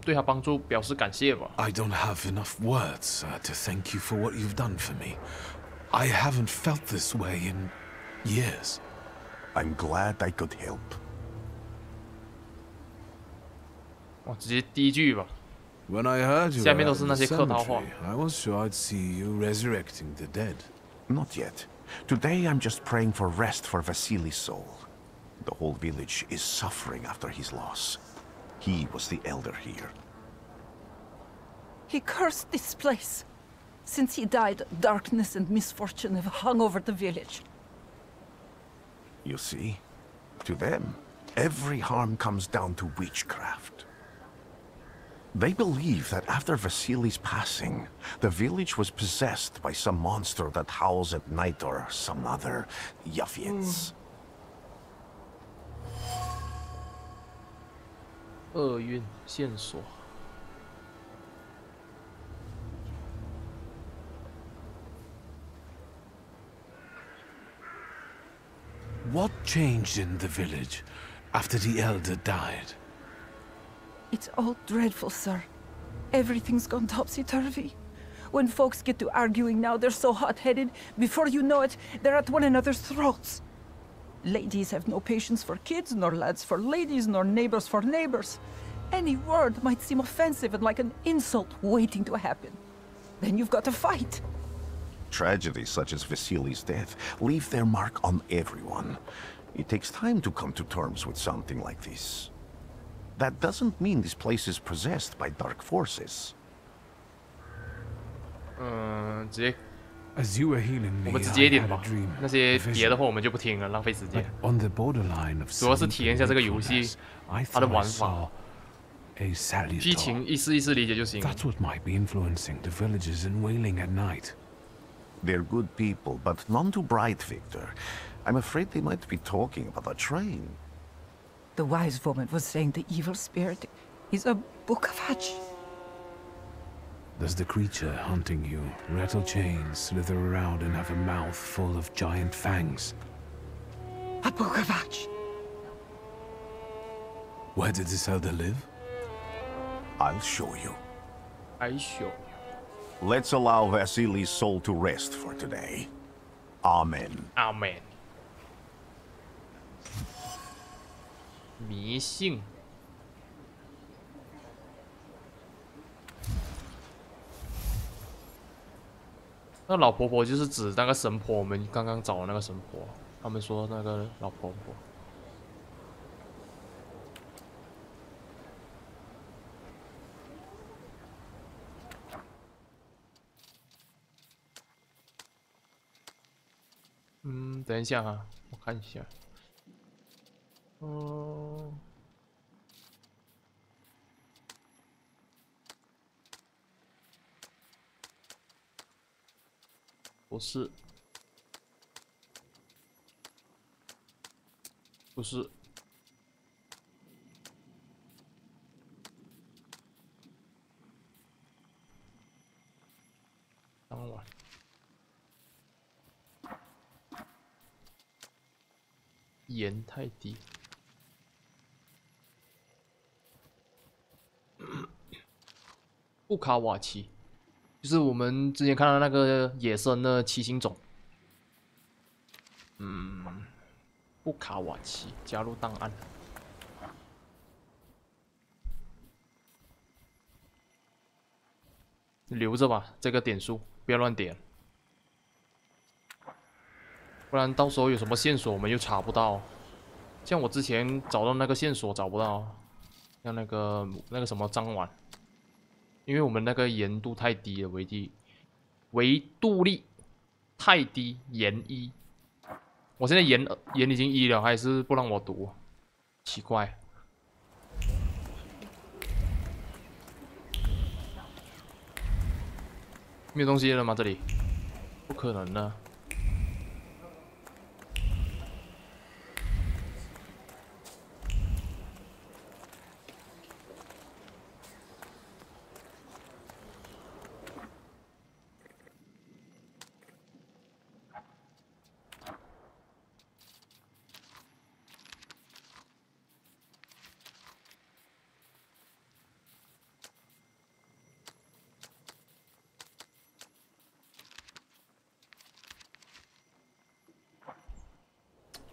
对他帮助表示感谢吧。 I don't have enough words to thank you for what you've done for me. I haven't felt this way in years. I'm glad I could help. 哇，直接第一句吧。 When I heard you 下面都 were 是 at 那 the 些客套话。 cemetery, I was sure I'd see you resurrecting the dead. Not yet. Today I'm just praying for rest for Vasily's soul. The whole village is suffering after his loss. He was the elder here. He cursed this place. Since he died, darkness and misfortune have hung over the village. You see? To them, every harm comes down to witchcraft. They believe that after Vasily's passing, the village was possessed by some monster that howls at night or some other Yafiets. 厄运线索。 What changed in the village after the elder died? It's all dreadful, sir. Everything's gone topsy-turvy. When folks get to arguing now, they're so hot-headed, before you know it, they're at one another's throats. Ladies have no patience for kids, nor lads for ladies, nor neighbors for neighbors. Any word might seem offensive and like an insult waiting to happen. Then you've got to fight. Tragedies such as Vasily's death leave their mark on everyone. It takes time to come to terms with something like this. that doesn't mean this place is possessed by dark forces. 直接。 As you were healing me, 我们直接一点 I had 吧 a dream, 那些 a vision. 别的话我们就不听了，浪费时间。 On the borderline of 主要是体验一下这个游戏 I 它的 thought I 玩法， saw a salutor. 剧情一丝一丝理解就行。 That's what might be influencing the villagers in Wailing at night. They're good people, but none too bright, Victor. I'm afraid they might be talking about a train. The wise woman was saying the evil spirit is a book of hatch. Does the creature hunting you rattle chains, slither around, and have a mouth full of giant fangs? A book of hatch. Where did this elder live? I'll show you. I show you. Let's allow Vasily's soul to rest for today. Amen. Amen. 迷信。那老婆婆就是指那个神婆，我们刚刚找的那个神婆。他们说那个老婆婆。等一下啊，我看一下。不是，不是，当晚。盐太低。布卡瓦奇，就是我们之前看到那个野生的七星种。布卡瓦奇加入档案。留着吧，这个点数不要乱点。 不然到时候有什么线索我们又查不到，像我之前找到那个线索找不到，像那个什么张碗，因为我们那个盐度太低了，维度力太低，盐1，我现在盐已经1了，还是不让我读，奇怪。没有东西了吗？这里不可能的。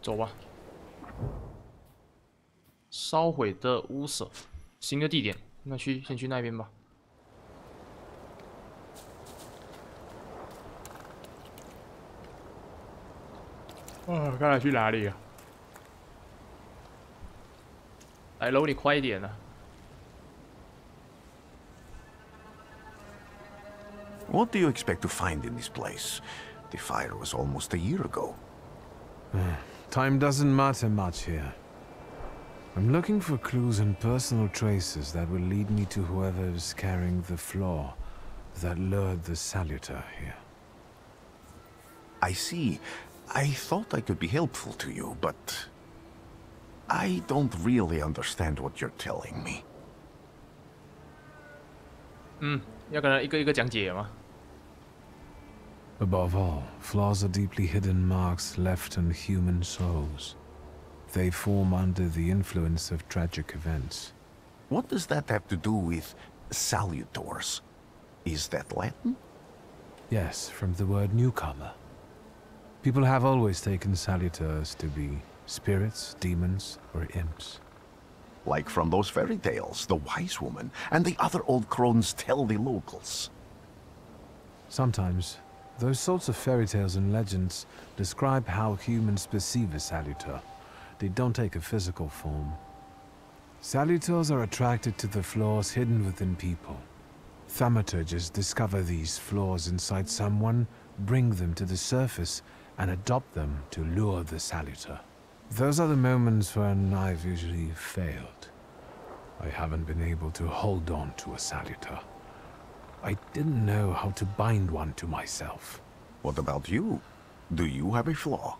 走吧，烧毁的屋舍，新的地点，那先去那边吧。刚才去哪里啊？来楼，你快一点啊！ What do you expect to find in this place? The fire was almost a year ago. Time doesn't matter much here. I'm looking for clues and personal traces that will lead me to whoever's carrying the flaw that lured the salutor here. I see. I thought I could be helpful to you, but I don't really understand what you're telling me. 要跟他一个一个讲解吗？ Above all, flaws are deeply hidden marks left on human souls. They form under the influence of tragic events. What does that have to do with salutors? Is that Latin? Yes, from the word newcomer. People have always taken salutors to be spirits, demons, or imps. Like from those fairy tales, the wise woman and the other old crones tell the locals. Sometimes, those sorts of fairy tales and legends describe how humans perceive a salutor. They don't take a physical form. Salutors are attracted to the flaws hidden within people. Thaumaturges discover these flaws inside someone, bring them to the surface, and adopt them to lure the Salutor. Those are the moments when I've usually failed. I haven't been able to hold on to a Salutor. I didn't know how to bind one to myself. What about you? Do you have a flaw?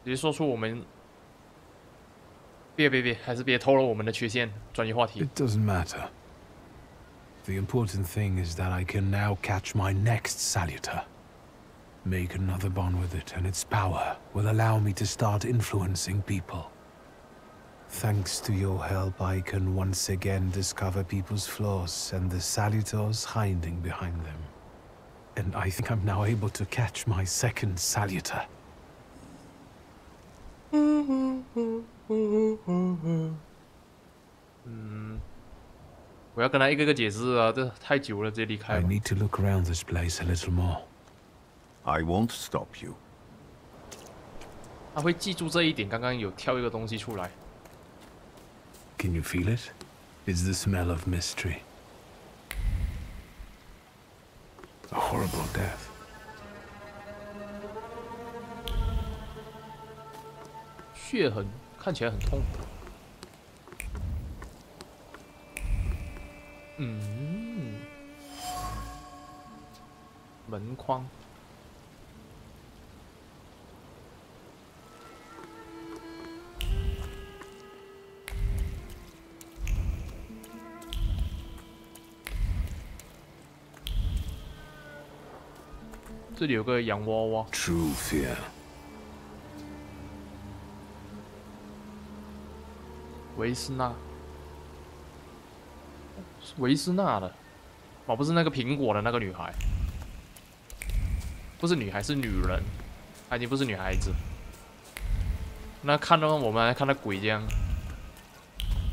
直接说出我们。别，还是别透露我们的缺陷。转移话题。 It doesn't matter. The important thing is that I can now catch my next Salutor. Make another bond with it, and its power will allow me to start influencing people. Thanks to your help, I can once again discover people's flaws and the Salutors hiding behind them. And I think I'm now able to catch my second Salutor. 我要跟他一个个解释啊，这太久了，直接离开。 I need to look around this place a little more. I won't stop you. 他会记住这一点。刚刚有跳一个东西出来。 Can you feel it? It's the smell of mystery. A horrible death. 血痕看起来很痛。门框。这里有个洋娃娃。 True fear. 维斯纳，是维斯纳的，哦，不是那个苹果的那个女孩，不是女孩，是女人，她已经不是女孩子。那看到我们还看到鬼这样，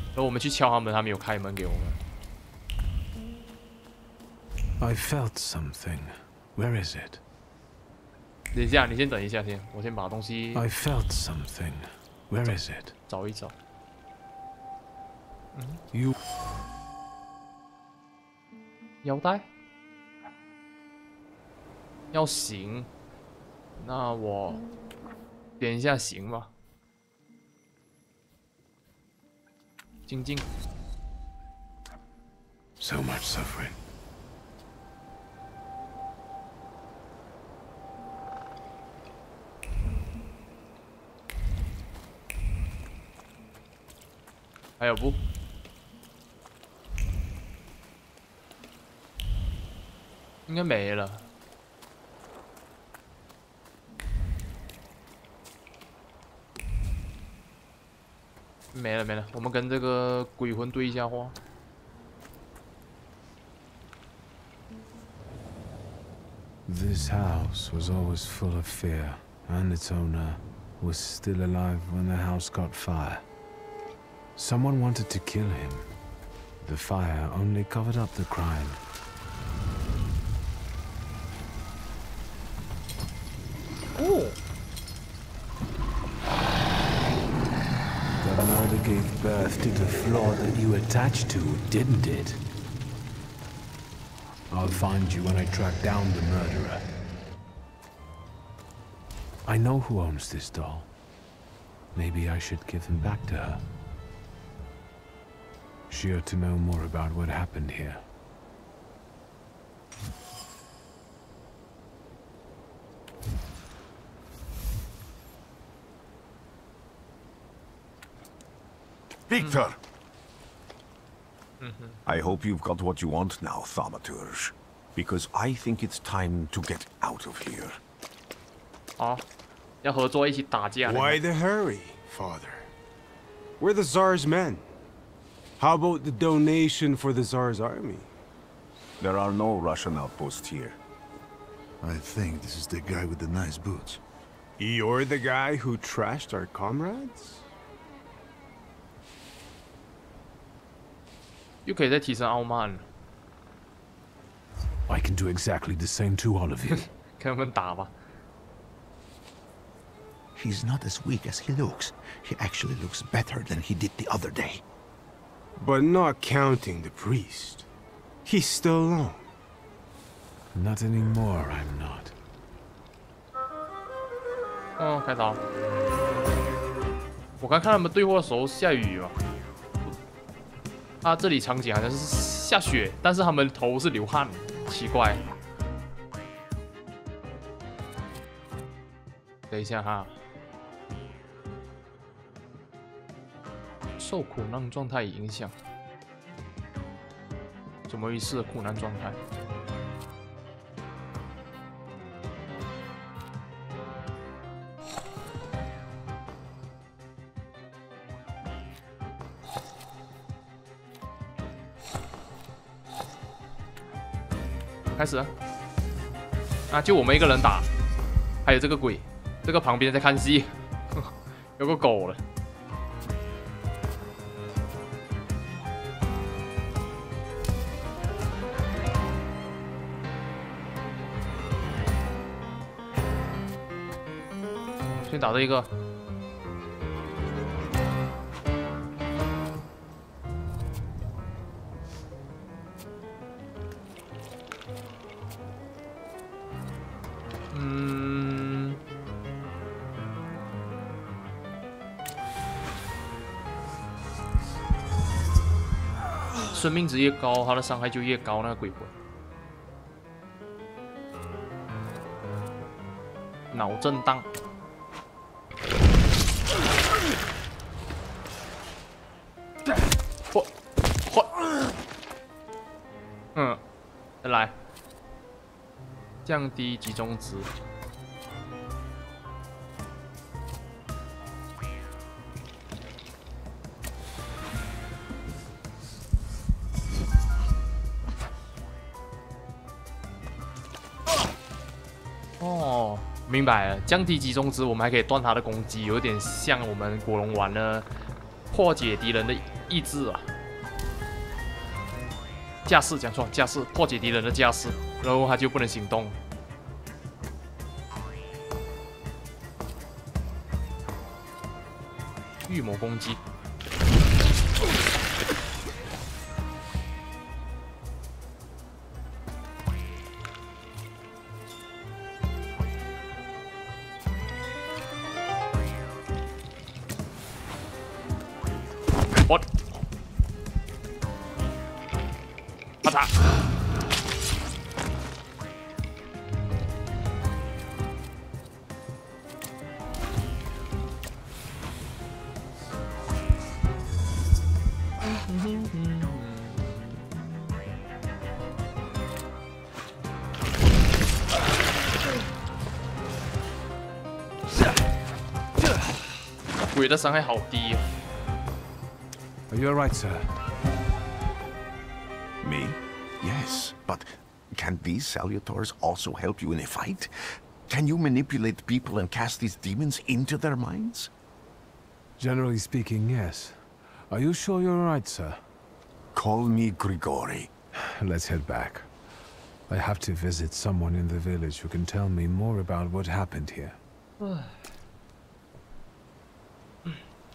然后我们去敲他们，他们有开门给我们。 I felt something. Where is it? 等一下，你先等一下先，我先把东西。 I felt something. Where is it? 找一找。 You 腰带要行，那我点一下行吧。静静。 So much suffering. 还有不？应该没了。没了没了，我们跟这个鬼魂对一下话。 This house was always full of fear, and its owner was still alive when the house caught fire. Someone wanted to kill him. The fire only covered up the crime. Oh. The murder gave birth to the flaw that you attached to, didn't it? I'll find you when I track down the murderer. I know who owns this doll. Maybe I should give him back to her. She ought to know more about what happened here. Victor! I hope you've got what you want now, Thaumaturge. Because I think it's time to get out of here. 好，要合作一起打架。 Why the hurry, Father? We're the Tsar's men. How about the donation for the Tsar's army? There are no Russian outposts here. I think this is the guy with the nice boots. You're the guy who trashed our comrades? 又可以再提升傲慢。 I can do exactly the same to all of you. 跟他们打吧。He's not as weak as he looks. He actually looks better than he did the other day. But not counting the priest. He's still alone. Not anymore, I'm not. 哦，开刀。我刚看他们对话的时候下雨嘛。这里场景好像是下雪，但是他们头是流汗，奇怪。等一下哈。受苦难状态影响，什么意思？苦难状态？开始啊！就我们一个人打，还有这个鬼，这个旁边在看戏，有个狗了。先打这一个，生命值越高，他的伤害就越高。那个鬼魂，脑震荡。再来，降低集中值。哦，明白了，降低集中值，我们还可以断他的攻击，有点像我们国龙玩的破解敌人的意志啊。架势讲错，架势破解敌人的架势，然后他就不能行动。预谋攻击。我。啪嚓！鬼的伤害好低。Are you alright, sir? Me? Yes, but can these salutors also help you in a fight? Can you manipulate people and cast these demons into their minds? Generally speaking, yes. Are you sure you're alright, sir? Call me Grigori. Let's head back. I have to visit someone in the village who can tell me more about what happened here.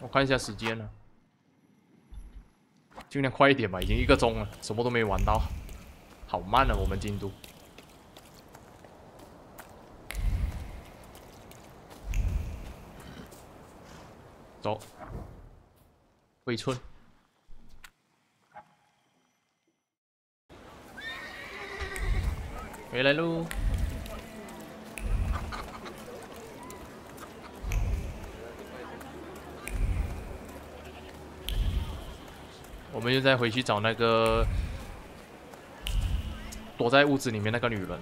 我看一下时间了，尽量快一点吧，已经1个钟了，什么都没玩到，好慢啊，我们进度。走，回村。回来喽。我们又再回去找那个躲在屋子里面那个女人，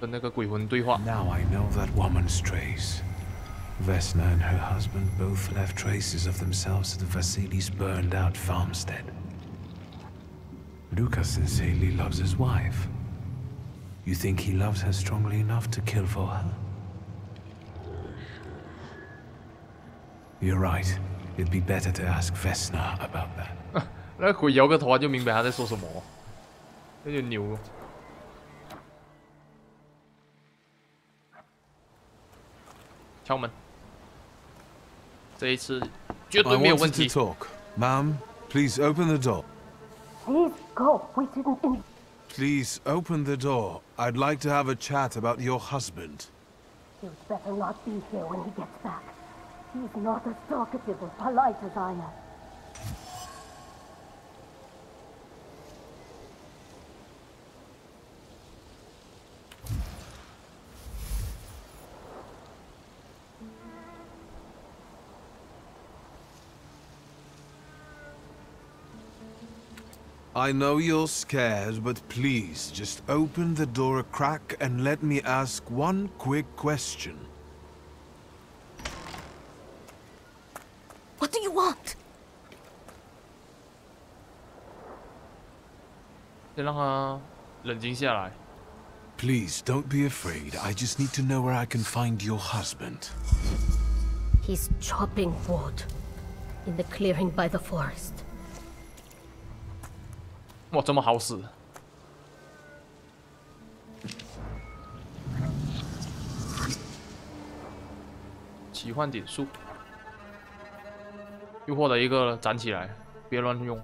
跟那个鬼魂对话。Now I know that woman's trace. Vesna and her husband both left traces of themselves at Vasily's burned-out farmstead. Lucas sincerely loves his wife. You think he loves her strongly enough to kill for her? You're right. It'd be better to ask Vesna about that. 那鬼摇个头就明白他在说什么，有点牛。敲门。这一次绝对没有问题。 Ma'am, please open the door. Please go. We didn't. Please open the door. I'd like to have a chat about your husband. You'd better not be here when he gets back. He's not as talkative or polite as I am. I know you're scared, but please just open the door a crack and let me ask one quick question. What do you want? 先让他冷静下来。 Please don't be afraid. I just need to know where I can find your husband. He's chopping wood in the clearing by the forest. 哇，这么好使！奇幻点数，又获得一个了，攒起来，别乱用。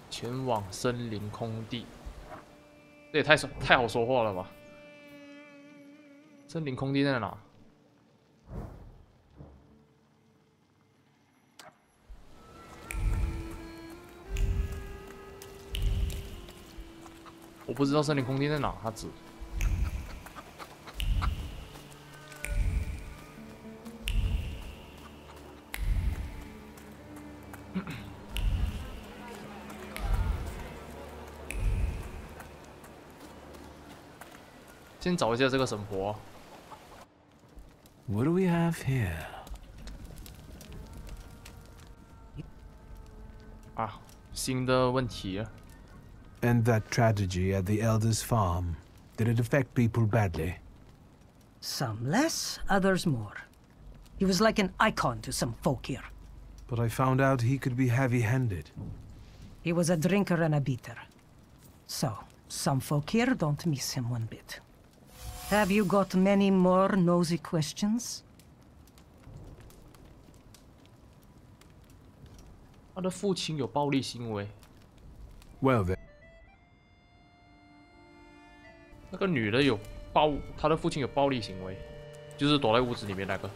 前往森林空地，这也太好说话了吧？森林空地在哪？ 我不知道森林空地在哪，他指。先找一下这个神婆。What do we have here? 啊，新的问题了。 And that tragedy at the Elder's farm, did it affect people badly? Some less, others more. He was like an icon to some folk here. But I found out he could be heavy-handed. He was a drinker and a beater. So, some folk here don't miss him one bit. Have you got many more nosy questions? 他的父亲有暴力行为。 Well then. 那个女的有她的父亲有暴力行为，就是躲在屋子里面那个。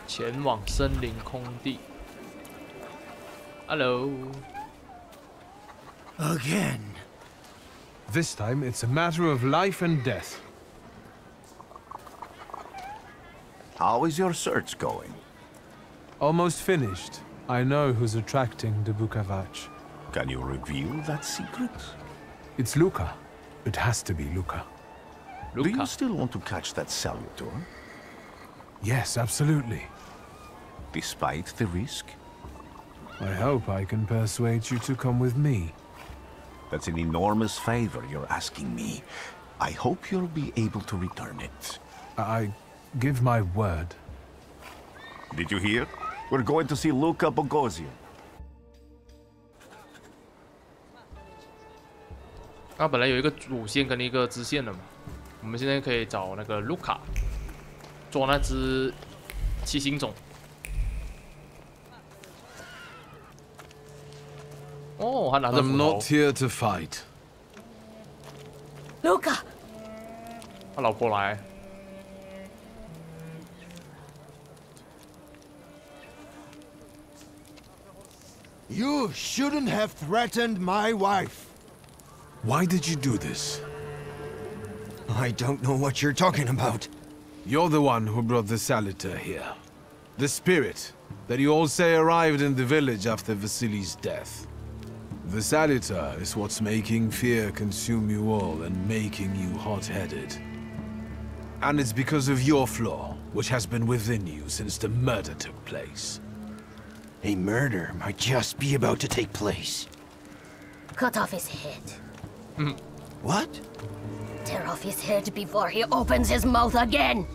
前往森林空地。Hello. Again. This time, it's a matter of life and death. How is your search going? Almost finished. I know who's attracting the Bukavach. Can you reveal that secret? It's Luca. It has to be Luca. Do you still want to catch that Salutor? Yes, absolutely. Despite the risk? I hope I can persuade you to come with me. That's an enormous favor you're asking me. I hope you'll be able to return it. I give my word. Did you hear? We're going to see Luca Bogosian. 他本来有一个主线跟一个支线的嘛，我们现在可以找那个卢卡做那只七星种。哦，他拿着斧头。I'm not here to fight. Luca. 他老婆来。 You shouldn't have threatened my wife. Why did you do this? I don't know what you're talking about. You're the one who brought the Salutor here. The spirit that you all say arrived in the village after Vasily's death. The Salutor is what's making fear consume you all and making you hot-headed. And it's because of your flaw, which has been within you since the murder took place. A murder might just be about to take place. Cut off his head. What? Tear off his head before he opens his mouth again.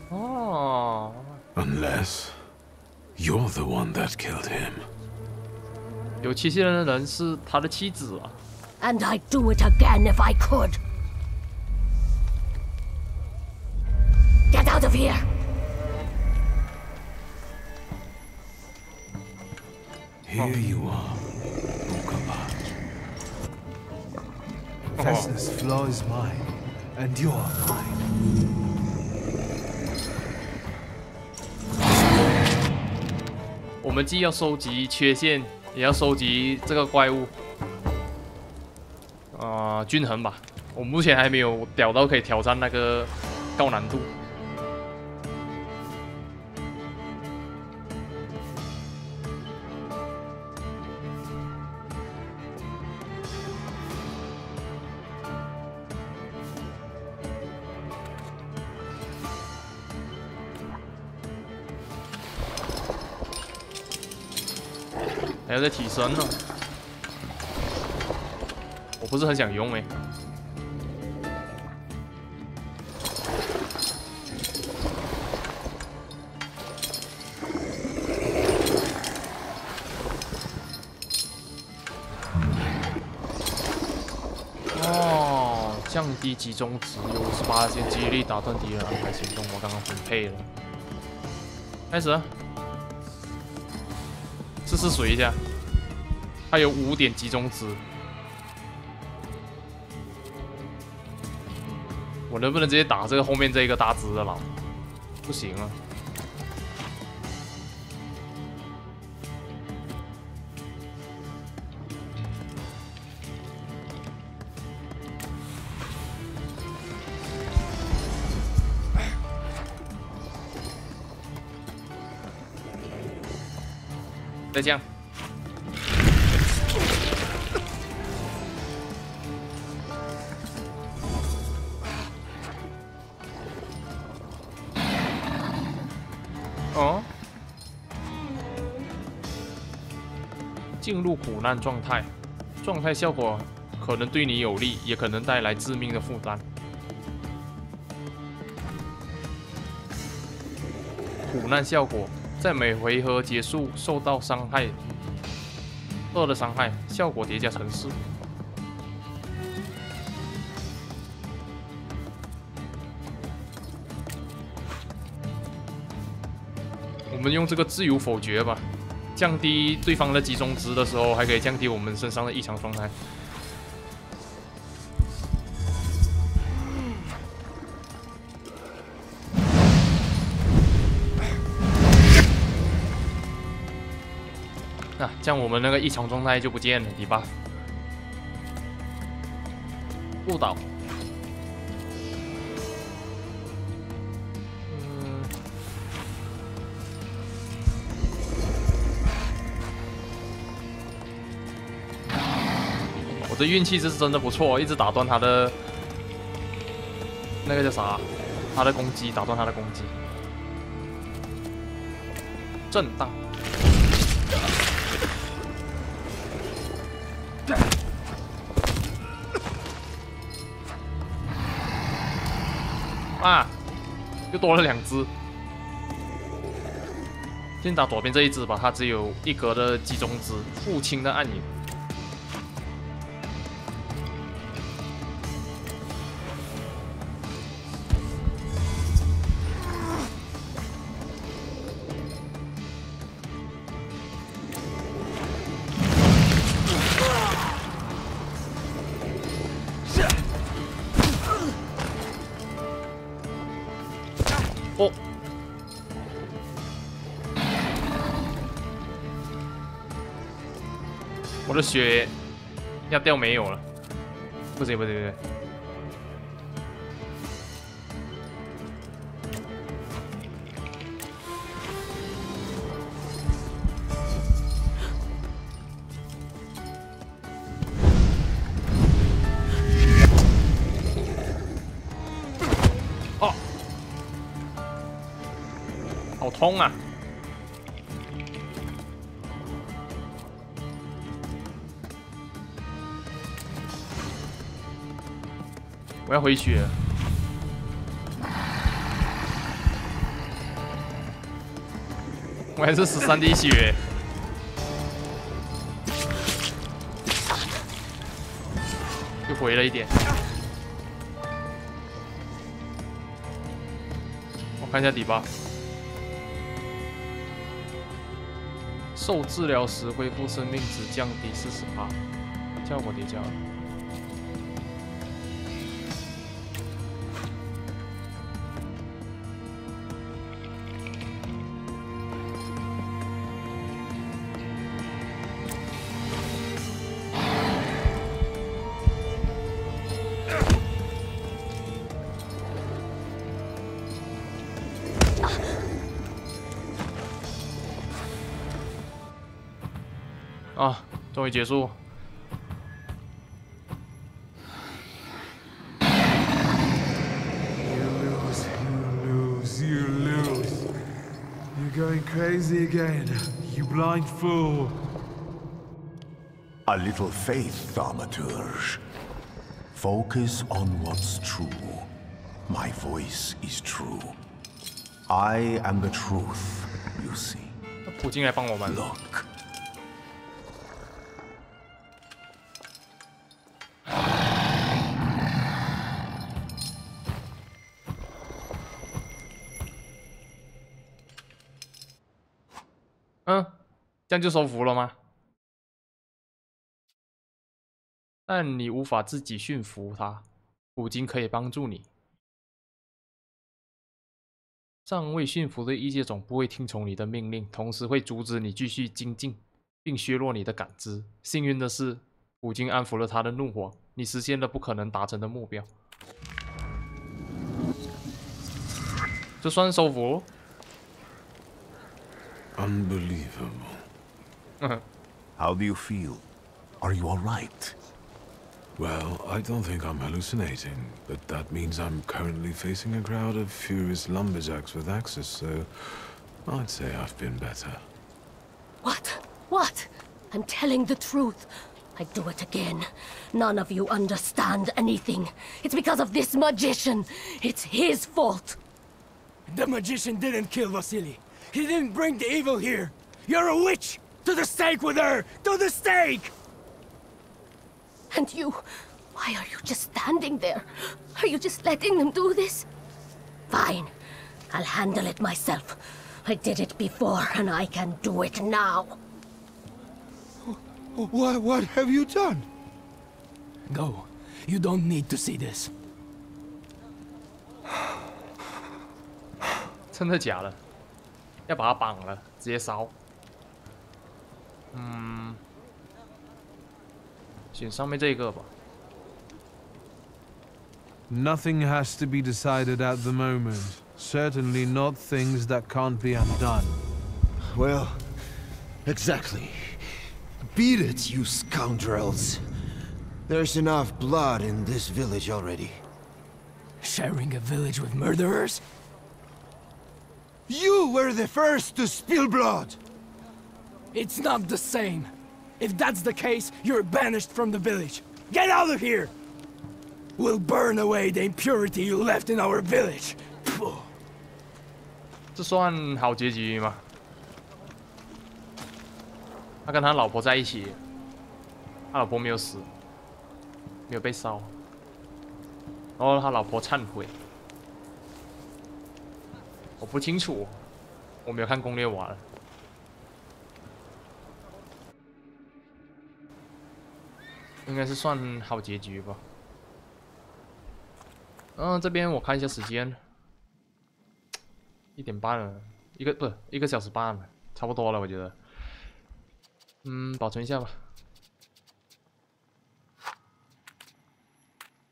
哦。Unless you're the one that killed him. 有器械的人是他的妻子啊。And I'd do it again if I could. Get out of here! Here you are, Okabat. Festus Flaw is mine, and you're mine. 我们既要收集缺陷，也要收集这个怪物。均衡吧。我目前还没有屌到可以挑战那个高难度。还要再提升呢，我不是很想用哎。哦，降低集中值，有58%几率打断敌人安排行动。我刚刚分配了，开始了。 试水一下，它有5点集中值，我能不能直接打这个后面这一个大只的了？不行啊！再这样。哦。进入苦难状态，状态效果可能对你有利，也可能带来致命的负担。苦难效果。 在每回合结束受到伤害2的伤害，效果叠加乘4。我们用这个自由否决吧，降低对方的集中值的时候，还可以降低我们身上的异常状态。 啊，这样我们那个异常状态就不见了 ，debuff。误导。我的运气是真的不错，一直打断他的那个叫啥？他的攻击，打断他的攻击。震荡。 啊，又多了2只。先打左边这一只吧，它只有1格的集中值，父亲的暗影。哦，我的血要掉没有了，不行不行不行！哦。 好痛啊！我要回血了。我还是13滴血。又回了一点。我看一下底吧。受治疗时恢复生命值降低40%，效果叠加。啊，终于结束。You lose. You're going crazy again, you blind fool. A little faith, thaumaturge. Focus on what's true. My voice is true. I am the truth, you see. 普京来帮我们。 Look. 这样就收服了吗？但你无法自己驯服它，普京可以帮助你。尚未驯服的异界种不会听从你的命令，同时会阻止你继续精进，并削弱你的感知。幸运的是，普京安抚了他的怒火，你实现了不可能达成的目标。这算收服？ Unbelievable. How do you feel? Are you all right? Well, I don't think I'm hallucinating, but that means I'm currently facing a crowd of furious lumberjacks with axes, so I'd say I've been better. What? What? I'm telling the truth. I do it again. None of you understand anything. It's because of this magician. It's his fault. The magician didn't kill Vasily. He didn't bring the evil here. You're a witch! To the stake with her! To the stake! And you... why are you just standing there? Are you just letting them do this? Fine. I'll handle it myself. I did it before, and I can do it now. What have you done? Go. You don't need to see this. 真的假的？要把他绑了，直接烧。选上面这个吧。Nothing has to be decided at the moment. Certainly not things that can't be undone. Well, exactly. Beat it, you scoundrels. There's enough blood in this village already. Sharing a village with murderers? You were the first to spill blood! It's not the same. If that's the case, you're banished from the village. Get out of here! We'll burn away the impurity you left in our village. 这算好结局吗？他跟他老婆在一起，他老婆没有死，没有被烧，然后他老婆忏悔。我不清楚，我没有看攻略完。应该是算好结局吧。这边我看一下时间，1点半了，1个小时半了，差不多了，我觉得。保存一下吧。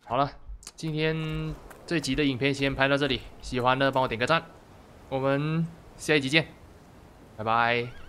好了，今天这集的影片先拍到这里，喜欢的帮我点个赞，我们下一集见，拜拜。